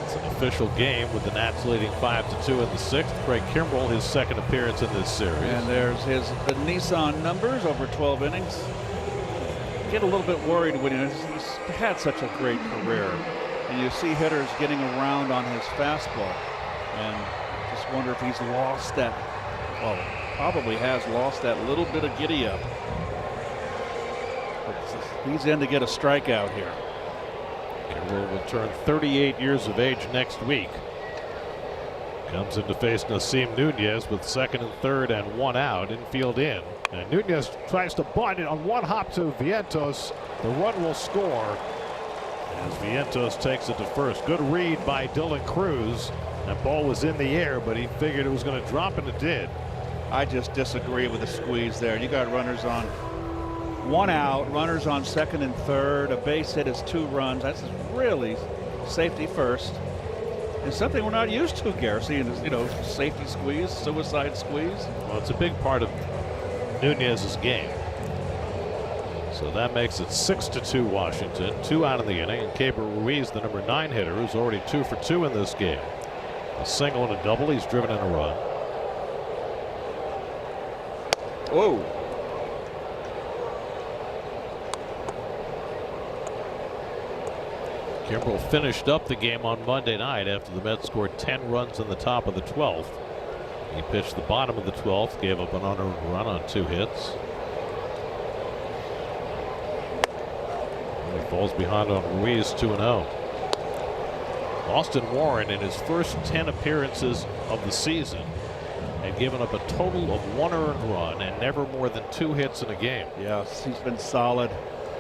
It's an official game with the Nats leading 5-2 in the 6th. Craig Kimbrell, his second appearance in this series. And there's the Nissan numbers over 12 innings. Get a little bit worried when he's had such a great career. And you see hitters getting around on his fastball. And just wonder if he's lost that, well, probably has lost that little bit of giddy up. He's in to get a strikeout here. Kimbrell will turn 38 years of age next week. Comes in to face Nasim Nunez with second and third and 1 out. Infield in. And Nunez tries to bunt it on 1 hop to Vientos. The run will score as Vientos takes it to first. Good read by Dylan Cruz. That ball was in the air, but he figured it was going to drop, and it did. I just disagree with the squeeze there. You got runners on 1 out, runners on second and third. A base hit is 2 runs. That's really safety first. And something we're not used to, Garrett, seeing, you know, safety squeeze, suicide squeeze. Well, it's a big part of Nunez's game. So that makes it 6-2 Washington. 2 out in the inning. And Keibert Ruiz, the number 9 hitter, who's already 2 for 2 in this game. A single and a double. He's driven in a run. Whoa. Kimbrell finished up the game on Monday night after the Mets scored 10 runs in the top of the 12th. He pitched the bottom of the 12th, gave up an unearned run on 2 hits. And he falls behind on Ruiz 2-0. Austin Warren, in his first 10 appearances of the season, had given up a total of 1 earned run and never more than 2 hits in a game. Yes, he's been solid.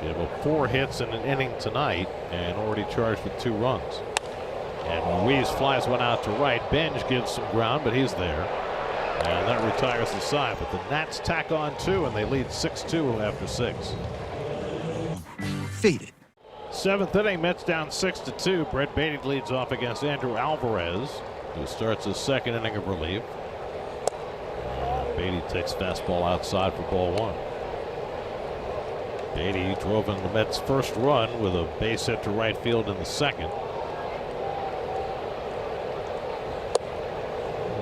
Gave up 4 hits in an inning tonight and already charged with 2 runs. And Ruiz flies one out to right. Benj gives some ground, but he's there. And that retires the side. But the Nats tack on 2, and they lead 6-2 after 6. Faded. 7th inning, Mets down 6-2. Brett Beatty leads off against Andrew Alvarez, who starts his second inning of relief. Beatty takes fastball outside for ball 1. Beatty drove in the Mets' first run with a base hit to right field in the second.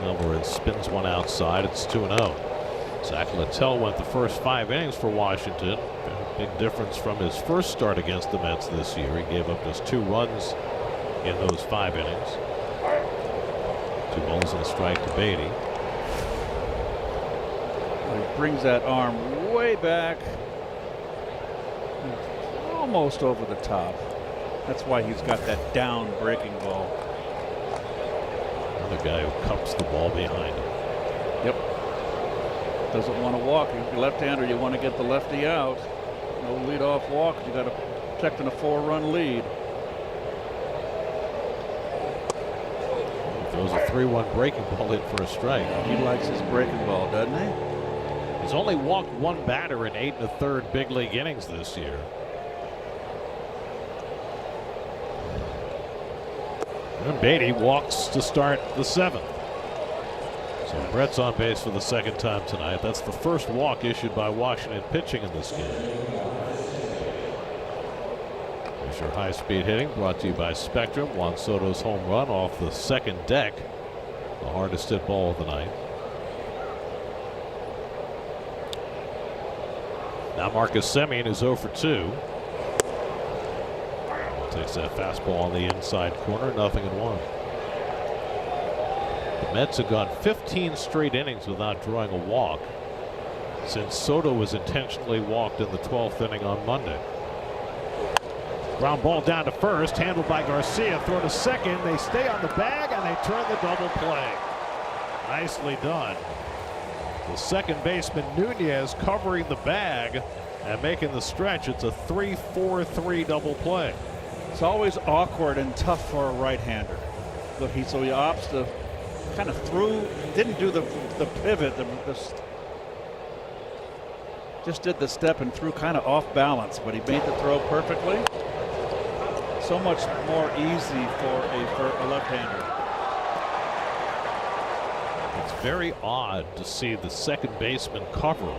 Alvarez spins one outside. It's 2-0. Zach Littell went the first 5 innings for Washington. Big difference from his first start against the Mets this year. He gave up just 2 runs in those 5 innings. 2 balls and a strike to Beatty. He brings that arm way back, almost over the top. That's why he's got that down breaking ball. Another guy who cups the ball behind him. Yep. Doesn't want to walk. If you're left-hander, you want to get the lefty out. No leadoff walk. You got to protect in a 4-run lead. Throws a 3-1 breaking ball in for a strike. He likes his breaking ball, doesn't he? He's only walked 1 batter in 8 1/3 big league innings this year. And Beatty walks to start the 7th. So Brett's on base for the second time tonight. That's the first walk issued by Washington pitching in this game. There's your high-speed hitting brought to you by Spectrum. Juan Soto's home run off the second deck. The hardest hit ball of the night. Now Marcus Semien is 0 for 2. Takes that fastball on the inside corner, 0-1. The Mets have gone 15 straight innings without drawing a walk since Soto was intentionally walked in the 12th inning on Monday. Ground ball down to first, handled by Garcia, throw to second. They stay on the bag and they turn the double play. Nicely done. The second baseman Nunez covering the bag and making the stretch. It's a 3-4-3 double play. It's always awkward and tough for a right-hander. Look, he opts to kind of didn't do the pivot, just did the step and threw kind of off balance, but he made the throw perfectly. So much more easy for a left-hander. It's very odd to see the second baseman cover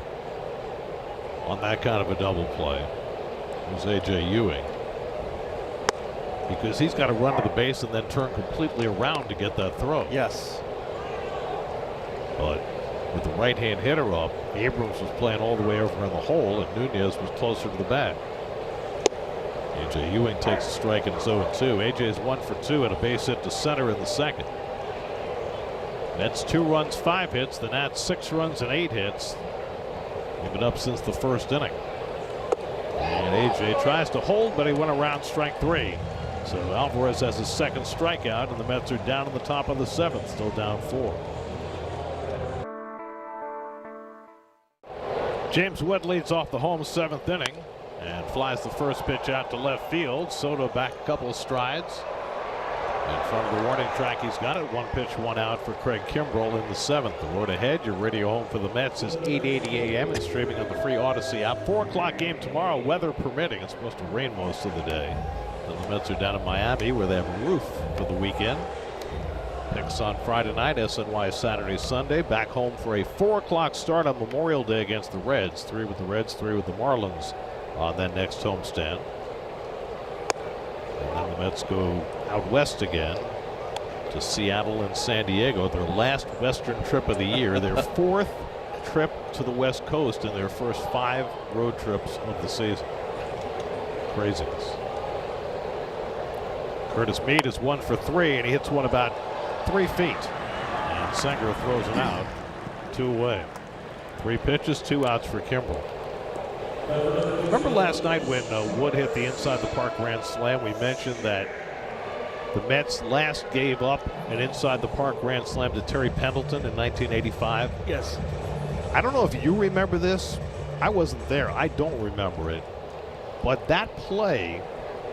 on that kind of a double play. It was A.J. Ewing. Because he's got to run to the base and then turn completely around to get that throw. Yes. But with the right-hand hitter up, Abrams was playing all the way over in the hole, and Nunez was closer to the bag. A.J. Ewing takes a strike and it's 0-2. A.J. is 1 for 2 and a base hit to center in the second. Mets 2 runs, 5 hits. The Nats 6 runs and 8 hits. They've been up since the first inning. And A.J. tries to hold, but he went around strike 3. So Alvarez has his second strikeout, and the Mets are down in the top of the 7th, still down 4. James Wood leads off the home 7th inning and flies the first pitch out to left field. Soto back a couple of strides. In front of the warning track, he's got it. 1 pitch, 1 out for Craig Kimbrell in the 7th. The road ahead, your radio home for the Mets is 8:80 a.m. and streaming on the free Odyssey app. 4 o'clock game tomorrow, weather permitting. It's supposed to rain most of the day. And the Mets are down in Miami where they have a roof for the weekend. Picks on Friday night, SNY Saturday, Sunday. Back home for a 4 o'clock start on Memorial Day against the Reds. 3 with the Reds, 3 with the Marlins on that next homestand. And then the Mets go out west again to Seattle and San Diego, their last Western trip of the year, their 4th trip to the West Coast in their first 5 road trips of the season. Craziness. Curtis Mead is 1 for 3, and he hits one about 3 feet. And Senger throws him out. 2 away. 3 pitches, 2 outs for Kimbrell. Remember last night when Wood hit the inside the park grand slam? We mentioned that the Mets last gave up an inside the park grand slam to Terry Pendleton in 1985. Yes. I don't know if you remember this. I wasn't there. I don't remember it. But that play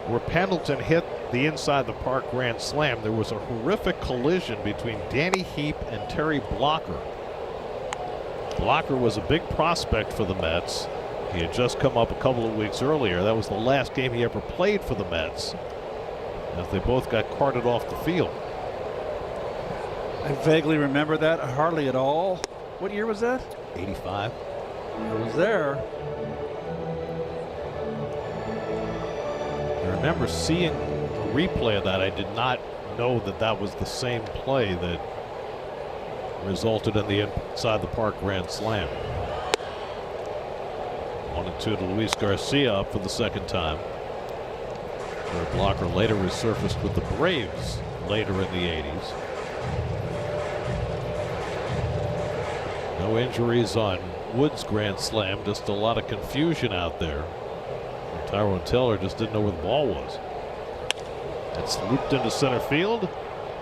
where Pendleton hit the inside the park grand slam, there was a horrific collision between Danny Heap and Terry Blocker. Blocker was a big prospect for the Mets. He had just come up a couple of weeks earlier. That was the last game he ever played for the Mets, as they both got carted off the field. I vaguely remember that, hardly at all. What year was that? 85. I was there. I remember seeing a replay of that. I did not know that that was the same play that resulted in the inside the park grand slam. 1-2 to Luis Garcia up for the second time. Terry Blocker later resurfaced with the Braves later in the 80s. No injuries on Wood's grand slam, just a lot of confusion out there. Tyrone Taylor just didn't know where the ball was. It's looped into center field.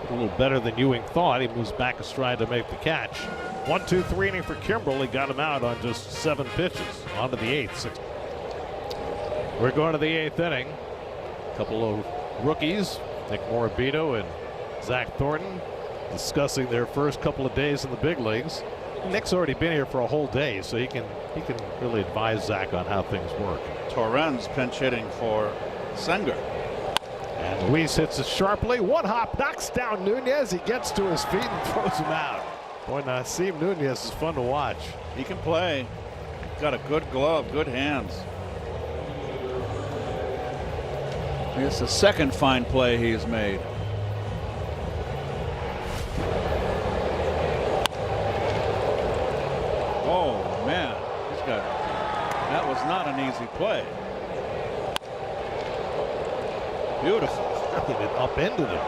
A little better than Ewing thought. He moves back a stride to make the catch. 1-2-3 inning for Kimbrell. He got him out on just 7 pitches. On to the 8th. We're going to the 8th inning. A couple of rookies, Nick Morabito and Zach Thornton, discussing their first couple of days in the big leagues. Nick's already been here for a whole day, so he can really advise Zach on how things work. Torrens pinch hitting for Senger. And Luis hits it sharply. 1 hop, knocks down Nunez. He gets to his feet and throws him out. Boy, Nasim Nunez is fun to watch. He can play. Got a good glove, good hands. It's the second fine play he has made. Oh, man. That was not an easy play. Beautiful. It upended him.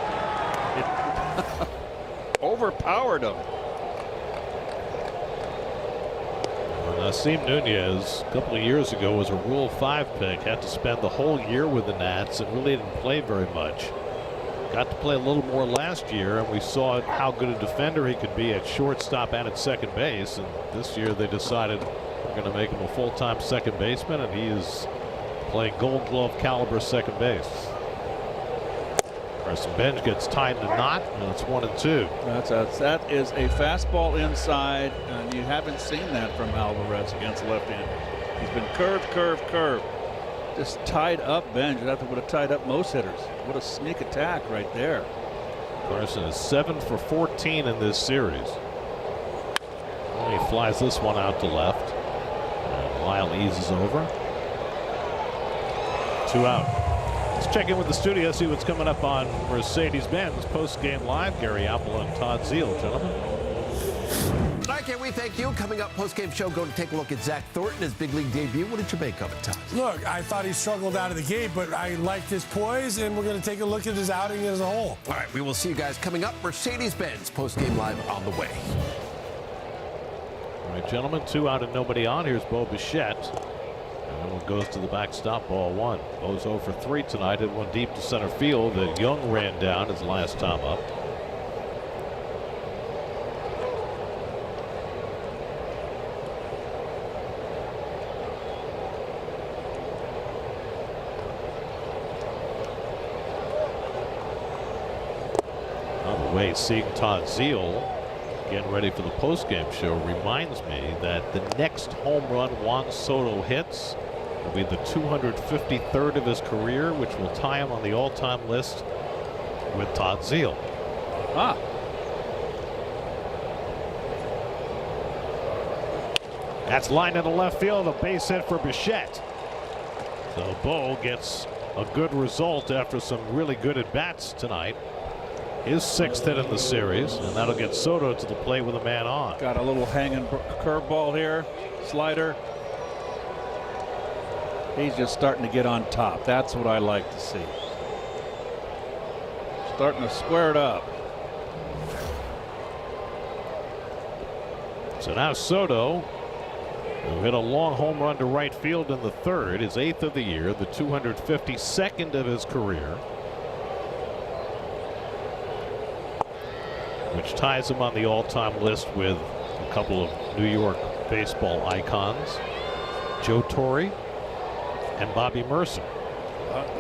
Overpowered him. Nasim Nunez, a couple of years ago, was a Rule 5 pick. Had to spend the whole year with the Nats and really didn't play very much. Got to play a little more last year, and we saw how good a defender he could be at shortstop and at second base. And this year they decided we're going to make him a full-time second baseman, and he is playing Gold Glove caliber second base. Carson Bench gets tied in a knot, and it's 1-2. That is a fastball inside, and you haven't seen that from Alvarez against left-handed. He's been curved. Just tied up Bench. That would have tied up most hitters. What a sneak attack right there. Carson is 7 for 14 in this series. Well, he flies this one out to left. And Lyle eases over. 2 out. Let's check in with the studio, see what's coming up on Mercedes-Benz post-game live. Gary Apple and Todd Zeal, gentlemen. All right, can we thank you? Coming up post-game show, go to take a look at Zach Thornton, his big league debut. What did you make of it, Todd? Look, I thought he struggled out of the gate, but I liked his poise, and we're going to take a look at his outing as a whole. All right, we will see you guys coming up. Mercedes-Benz post-game live on the way. All right, gentlemen, 2 out and nobody on. Here's Bo Bichette. And one goes to the backstop, ball 1. Bo's 0 for 3 tonight. Hit one deep to center field that Young ran down his last time up. On the way, seeing Todd Zeal getting ready for the postgame show reminds me that the next home run Juan Soto hits will be the 253rd of his career, which will tie him on the all-time list with Todd Zeal. That's lined into left field, a base hit for Bichette. So Bo gets a good result after some really good at-bats tonight. His 6th hit in the series, and that'll get Soto to the plate with a man on. Got a little hanging curveball here, slider. He's just starting to get on top. That's what I like to see. Starting to square it up. So now Soto, who hit a long home run to right field in the 3rd, his 8th of the year, the 252nd of his career, which ties him on the all-time list with a couple of New York baseball icons, Joe Torre and Bobby Mercer.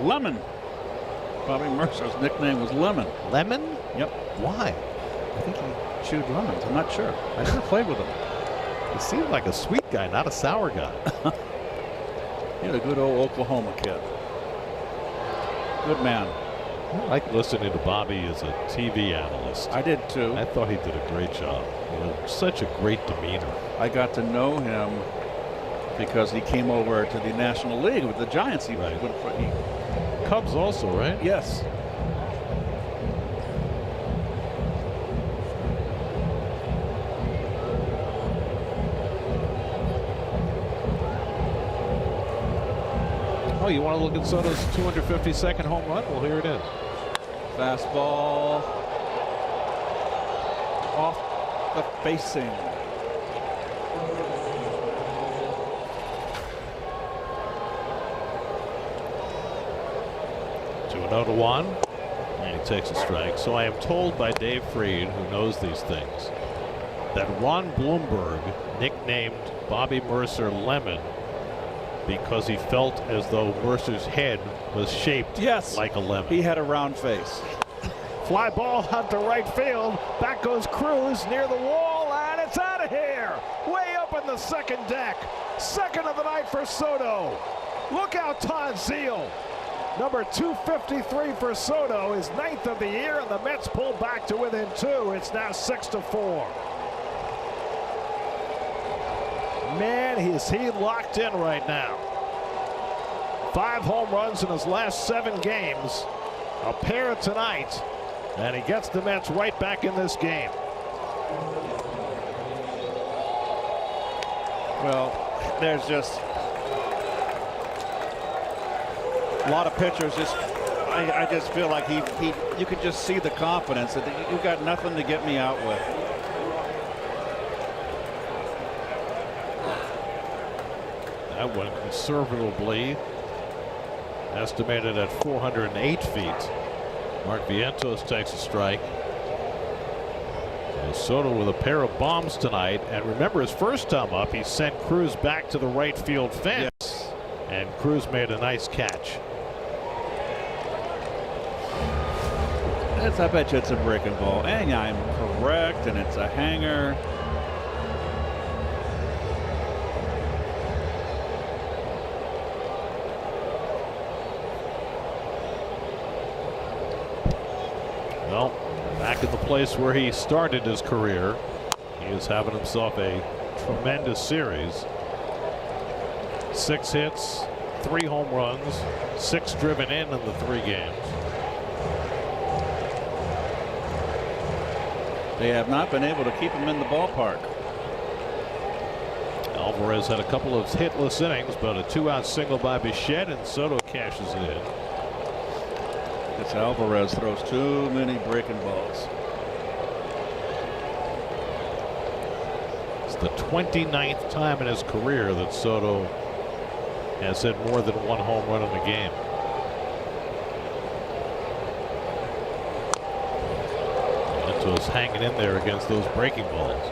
Lemon. Bobby Mercer's nickname was Lemon. Lemon? Yep. Why? I think he chewed lemons. I'm not sure. I never played with him. He seemed like a sweet guy, not a sour guy. He had a good old Oklahoma kid. Good man. I like listening to Bobby as a TV analyst. I did too. I thought he did a great job. You know, such a great demeanor. I got to know him because he came over to the National League with the Giants. Cubs also, right? Yes. Oh, you want to look at Soto's 252nd home run? Well, here it is. Fastball off the facing. To 0-1, and he takes a strike. So I am told by Dave Freed, who knows these things, that Ron Blomberg nicknamed Bobby Mercer Lemon because he felt as though Mercer's head was shaped like a lemon. He had a round face. Fly ball out to right field. Back goes Cruz near the wall, and it's out of here. Way up in the second deck. Second of the night for Soto. Look out, Todd Zeal. Number 253 for Soto, his 9th of the year, and the Mets pull back to within 2. It's now 6-4. Man, is he locked in right now. 5 home runs in his last 7 games. A pair tonight. And he gets the Mets right back in this game. Well, there's just a lot of pitchers just I just feel like you could just see the confidence that you got nothing to get me out with. That went conservatively, estimated at 408 feet. Mark Vientos takes a strike. Soto with a pair of bombs tonight, and remember his first time up he sent Cruz back to the right field fence. Yes. And Cruz made a nice catch. I bet you it's a breaking ball, and I'm correct, and it's a hanger. Well, back in the place where he started his career, he is having himself a tremendous series. 6 hits, 3 home runs, 6 driven in the 3 games. They have not been able to keep him in the ballpark. Alvarez had a couple of hitless innings, but a 2-out single by Bichette, and Soto cashes it in. This Alvarez throws too many breaking balls. It's the 29th time in his career that Soto has hit more than 1 home run in a game. Was hanging in there against those breaking balls.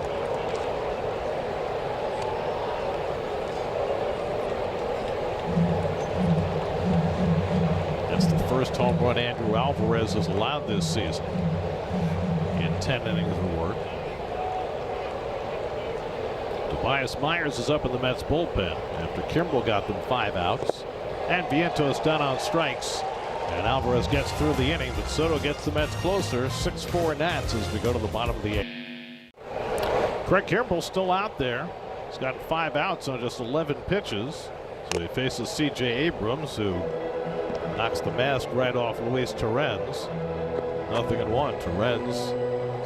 That's the first home run Andrew Alvarez has allowed this season in 10 innings of work. Tobias Myers is up in the Mets bullpen after Kimbrel got them 5 outs, and Vientos down on strikes. And Alvarez gets through the inning, but Soto gets the Mets closer. 6-4 Nats as we go to the bottom of the 8th. Craig Kimbrel still out there. He's got 5 outs on just 11 pitches. So he faces C.J. Abrams, who knocks the mask right off Luis Torrens. 0-1. Torrens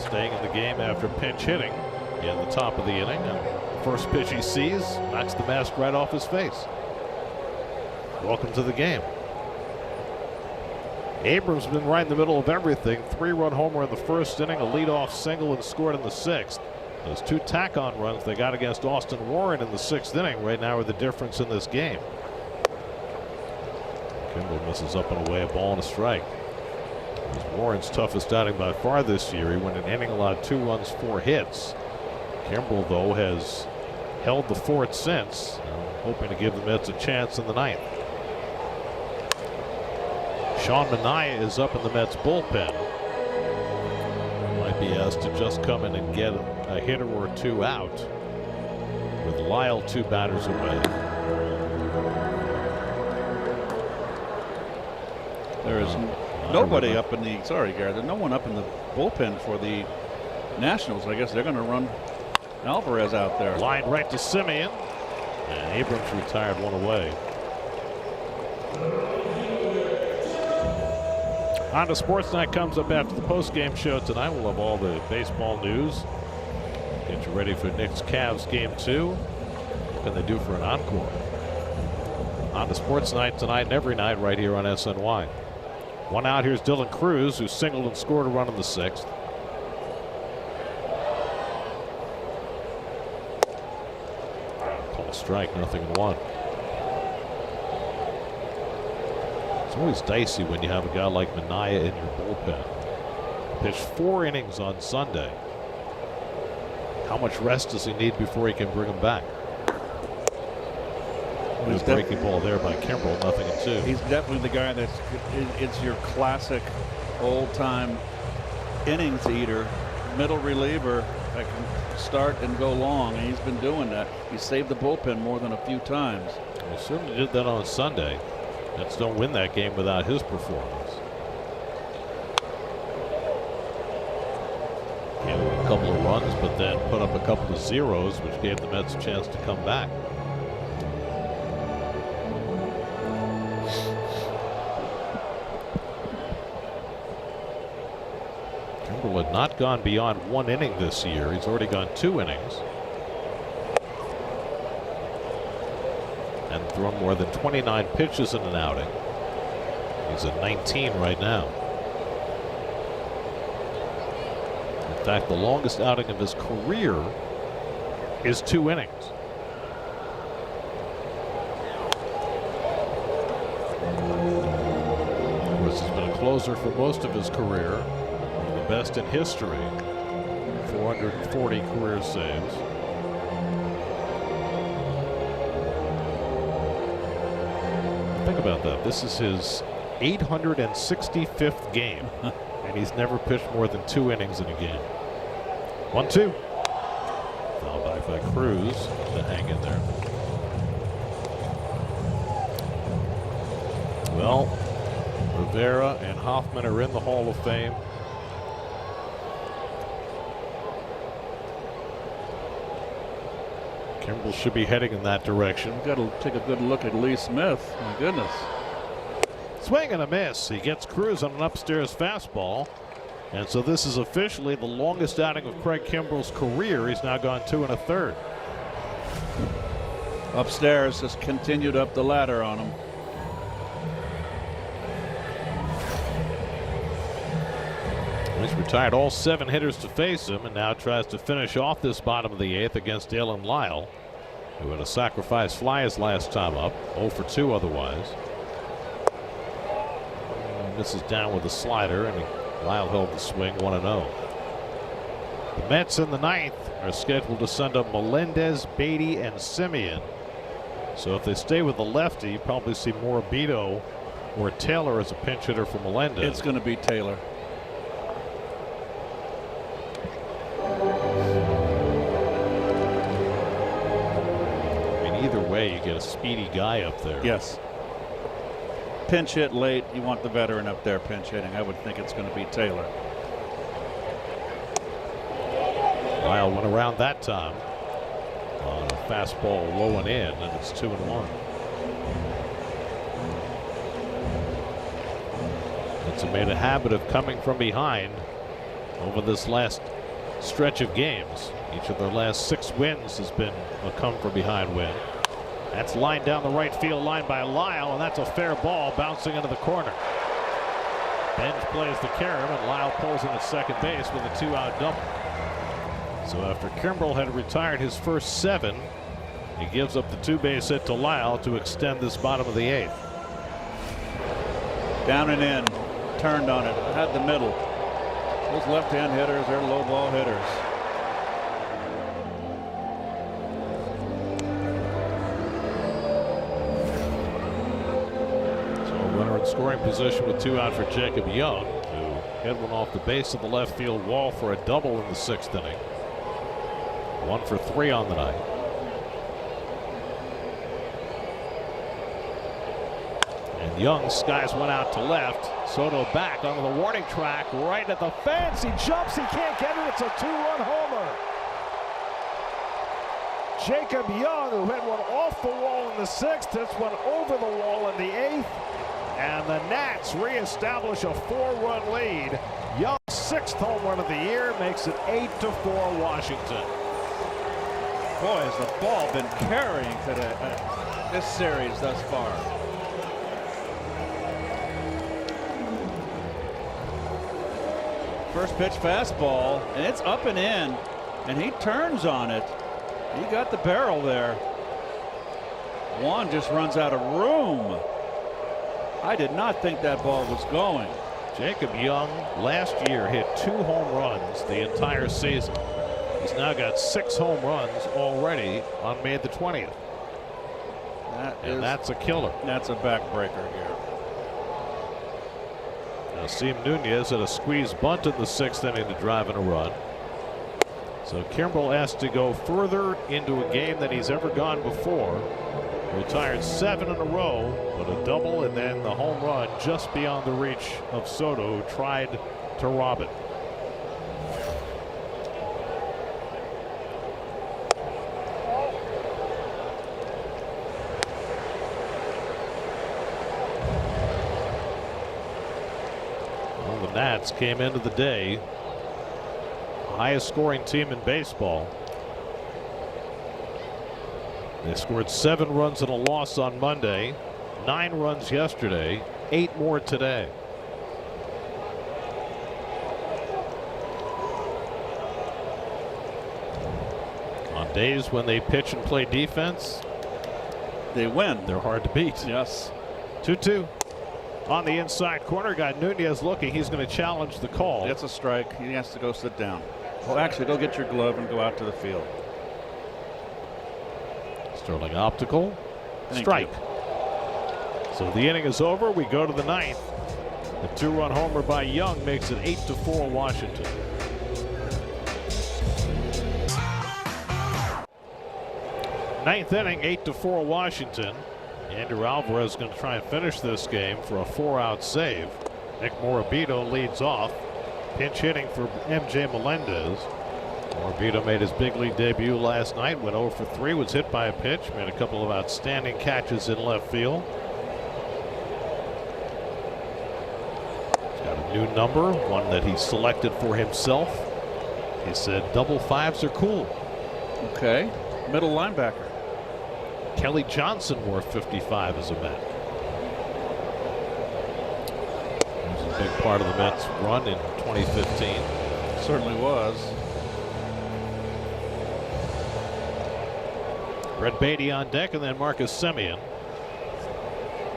staying in the game after pinch hitting in the top of the inning. And first pitch he sees knocks the mask right off his face. Welcome to the game. Abrams been right in the middle of everything. 3-run homer in the first inning, a leadoff single, and scored in the 6th. Those 2 tack-on runs they got against Austin Warren in the 6th inning right now are the difference in this game. Kimbrel misses up and away, a ball and a strike. It was Warren's toughest outing by far this year. He went an inning, allowed 2 runs, 4 hits. Kimbrel, though, has held the fort since, hoping to give the Mets a chance in the 9th. Sean Manaea is up in the Mets bullpen. Might be asked to just come in and get a hitter or 2 out, with Lyle 2 batters away. There is nobody up in the, sorry Gary, there's no one up in the bullpen for the Nationals. I guess they're going to run Alvarez out there. Line right to Simeon, and Abrams retired 1 away. Honda Sports Night comes up after the post-game show tonight. We'll have all the baseball news. Get you ready for Knicks Cavs game 2. What can they do for an encore? Honda Sports Night tonight and every night right here on SNY. 1 out. Here's Dylan Cruz, who singled and scored a run in the 6th. Call strike, 0-1. It's always dicey when you have a guy like Manaea in your bullpen. Pitched 4 innings on Sunday. How much rest does he need before he can bring him back? There's a breaking ball there by Kimbrel, 0-2. He's definitely the guy that's it's your classic old-time innings eater, middle reliever that can start and go long, and he's been doing that. He saved the bullpen more than a few times. He certainly did that on Sunday. Mets don't win that game without his performance. A couple of runs, but then put up a couple of zeros, which gave the Mets a chance to come back. Kimbrel had not gone beyond 1 inning this year. He's already gone 2 innings. And thrown more than 29 pitches in an outing. He's at 19 right now. In fact, the longest outing of his career is 2 innings. Of course, he's been a closer for most of his career. One of the best in history. 440 career saves. Think about that. This is his 865th game, and he's never pitched more than 2 innings in a game. 1-2. Foul back by Cruz to hang in there. Well, Rivera and Hoffman are in the Hall of Fame. Kimbrel should be heading in that direction. We've got to take a good look at Lee Smith. My goodness. Swing and a miss. He gets Cruz on an upstairs fastball. And so this is officially the longest outing of Craig Kimbrel's career. He's now gone 2 1/3. Upstairs has continued up the ladder on him. He's retired all 7 hitters to face him and now tries to finish off this bottom of the 8th against Dalen Lyle, who had a sacrifice fly his last time up. 0 for 2 otherwise. And this is down with a slider, and Lyle held the swing 1-0. The Mets in the 9th are scheduled to send up Melendez, Beatty, and Simeon. So if they stay with the lefty, you probably see Morabito or Taylor as a pinch hitter for Melendez. It's going to be Taylor. Either way, you get a speedy guy up there. Yes. Pinch hit late. You want the veteran up there pinch hitting. I would think it's going to be Taylor. Lyle went around that time on a fastball low and in, and it's 2-1. It's made a habit of coming from behind over this last stretch of games. Each of their last 6 wins has been a come from behind win. That's lined down the right field line by Lyle, and that's a fair ball bouncing into the corner. Benj plays the carom, and Lyle pulls in at second base with a 2-out double. So after Kimbrel had retired his first 7, he gives up the 2-base hit to Lyle to extend this bottom of the 8th. Down and in, turned on it, had the middle. Those left-hand hitters, they're low ball hitters. Scoring position with 2 out for Jacob Young, who hit one off the base of the left field wall for a double in the 6th inning. 1 for 3 on the night. And Young skies one out to left. Soto back onto the warning track, right at the fence. He jumps, he can't get it. It's a 2-run homer. Jacob Young, who hit one off the wall in the 6th, hits one over the wall in the 8th. And the Nats reestablish a 4-run lead. Young's 6th home run of the year makes it 8-4 Washington. Boy, has the ball been carrying today, this series thus far. First pitch fastball, and it's up and in, and he turns on it. He got the barrel there. Juan just runs out of room. I did not think that ball was going. Jacob Young last year hit 2 home runs the entire season. He's now got 6 home runs already on May the 20th. That's a killer. That's a backbreaker here. Now Nasim Nunez had a squeeze bunt in the 6th inning to drive in a run. So Kimbrel asked to go further into a game than he's ever gone before. Retired 7 in a row, but a double and then the home run just beyond the reach of Soto, who tried to rob it. Mets came into the day highest scoring team in baseball. They scored 7 runs in a loss on Monday, 9 runs yesterday, 8 more today. On days when they pitch and play defense, they win. They're hard to beat. Yes. 2-2. On the inside corner, got Nunez looking. He's going to challenge the call. It's a strike. He has to go sit down. Well, actually, go get your glove and go out to the field. Sterling optical. Thank Strike. you. So the inning is over. We go to the 9th. The 2-run homer by Young makes it 8-4 Washington. Ninth inning, 8-4 Washington. Andrew Alvarez is going to try and finish this game for a 4-out save. Nick Morabito leads off. Pinch hitting for MJ Melendez. Morabito made his big league debut last night, went 0 for 3, was hit by a pitch, made a couple of outstanding catches in left field. He's got a new number, one that he selected for himself. He said double 5s are cool. Okay. Middle linebacker. Kelly Johnson wore 55 as a Met. He was a big part of the Mets' run in 2015. Certainly was. Brett Beatty on deck, and then Marcus Semien.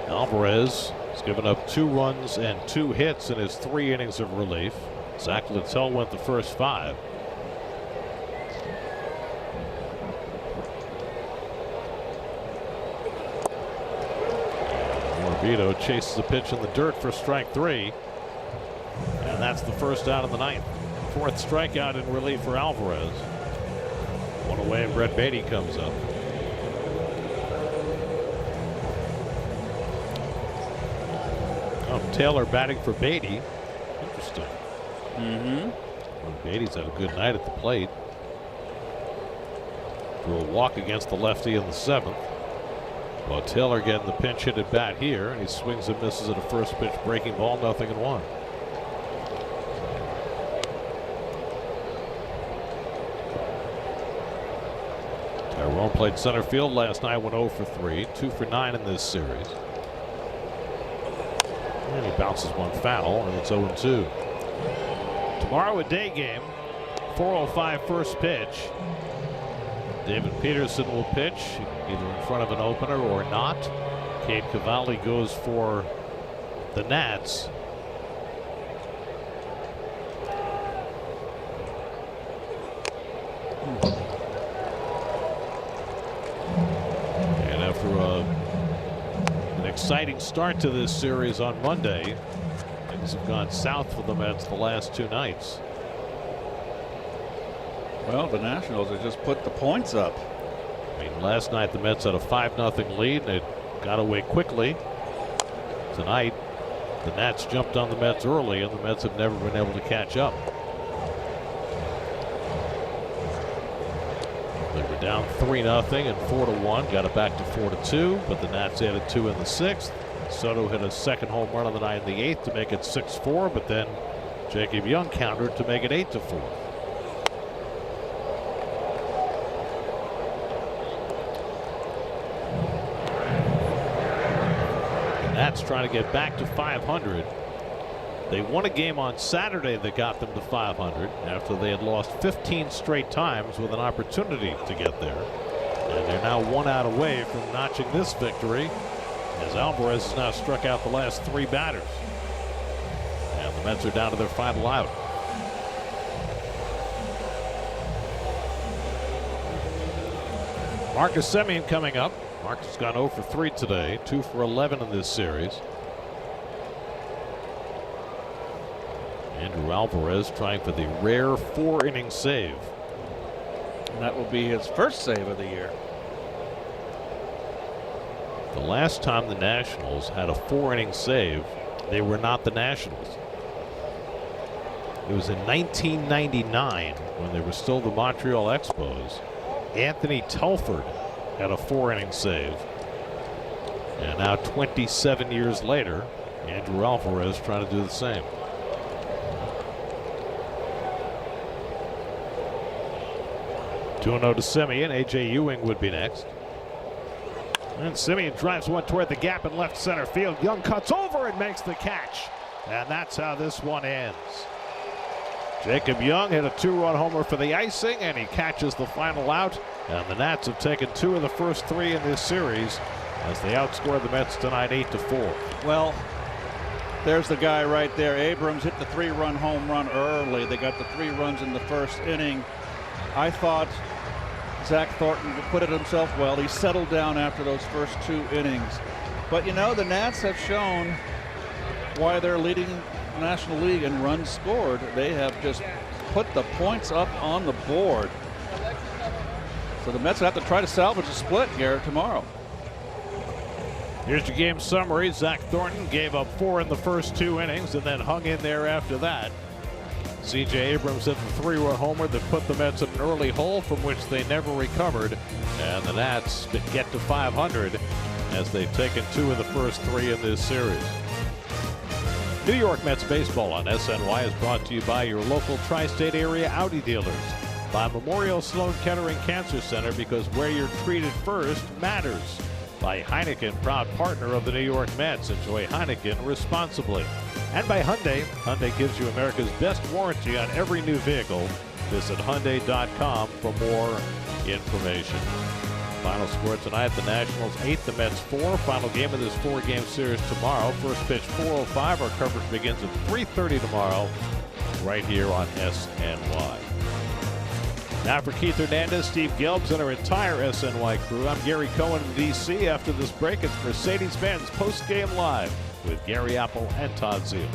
Alvarez has given up 2 runs and 2 hits in his 3 innings of relief. Zach Littell went the first 5. Morabito chases a pitch in the dirt for strike 3. And that's the first out of the 9th. 4th strikeout in relief for Alvarez. 1 away, and Brett Beatty comes up. Oh, Taylor batting for Beatty. Interesting. Well, Beatty's had a good night at the plate. Threw a walk against the lefty in the 7th. Well, Taylor getting the pinch hit at bat here, and he swings and misses at a first pitch breaking ball, 0-1. Tyrone played center field last night, went 0 for 3, 2 for 9 in this series. And he bounces one foul, and it's 0-2. Tomorrow a day game, 4:05 first pitch. David Peterson will pitch, either in front of an opener or not. Cade Cavalli goes for the Nats. And after an exciting start to this series on Monday, things have gone south for the Mets the last 2 nights. Well, the Nationals have just put the points up. I mean, last night the Mets had a 5-0 lead, and it got away quickly. Tonight, the Nats jumped on the Mets early, and the Mets have never been able to catch up. They were down 3-0 and 4-1, got it back to 4-2, but the Nats added 2 in the 6th. Soto hit a second home run on the night in the 8th to make it 6-4, but then Jacob Young countered to make it 8-4. Nats trying to get back to 500. They won a game on Saturday that got them to 500 after they had lost 15 straight times with an opportunity to get there. And they're now 1 out away from notching this victory, as Alvarez has now struck out the last 3 batters. And the Mets are down to their final out. Marcus Semien coming up. Marcus has gone 0 for 3 today, 2 for 11 in this series. Andrew Alvarez trying for the rare 4-inning save. And that will be his first save of the year. The last time the Nationals had a 4-inning save, they were not the Nationals. It was in 1999 when they were still the Montreal Expos. Anthony Telford had a 4-inning save. And now 27 years later, Andrew Alvarez trying to do the same. 2-0 to Simeon. A.J. Ewing would be next. And Simeon drives one toward the gap in left center field. Young cuts over and makes the catch. And that's how this one ends. Jacob Young hit a 2-run homer for the icing, and he catches the final out. And the Nats have taken 2 of the first 3 in this series as they outscore the Mets tonight 8-4. Well, there's the guy right there. Abrams hit the 3-run home run early. They got the 3 runs in the first inning. I thought Zach Thornton put it himself well. He settled down after those first 2 innings. But, you know, the Nats have shown why they're leading the National League in runs scored. They have just put the points up on the board. So the Mets have to try to salvage a split, Garrett, tomorrow. Here's your game summary. Zach Thornton gave up 4 in the first 2 innings and then hung in there after that. C.J. Abrams hit the 3-run homer that put the Mets in an early hole from which they never recovered. And the Nats get to 500 as they've taken 2 of the first 3 in this series. New York Mets baseball on SNY is brought to you by your local tri-state area Audi dealers. By Memorial Sloan Kettering Cancer Center, because where you're treated first matters. By Heineken, proud partner of the New York Mets. Enjoy Heineken responsibly. And by Hyundai. Hyundai gives you America's best warranty on every new vehicle. Visit Hyundai.com for more information. Final score tonight, the Nationals 8, the Mets 4. Final game of this 4-game series tomorrow. First pitch 4:05. Our coverage begins at 3:30 tomorrow right here on SNY. Now for Keith Hernandez, Steve Gelbs, and our entire SNY crew, I'm Gary Cohen in D.C. After this break, it's Mercedes-Benz Post Game Live with Gary Apple and Todd Zeal.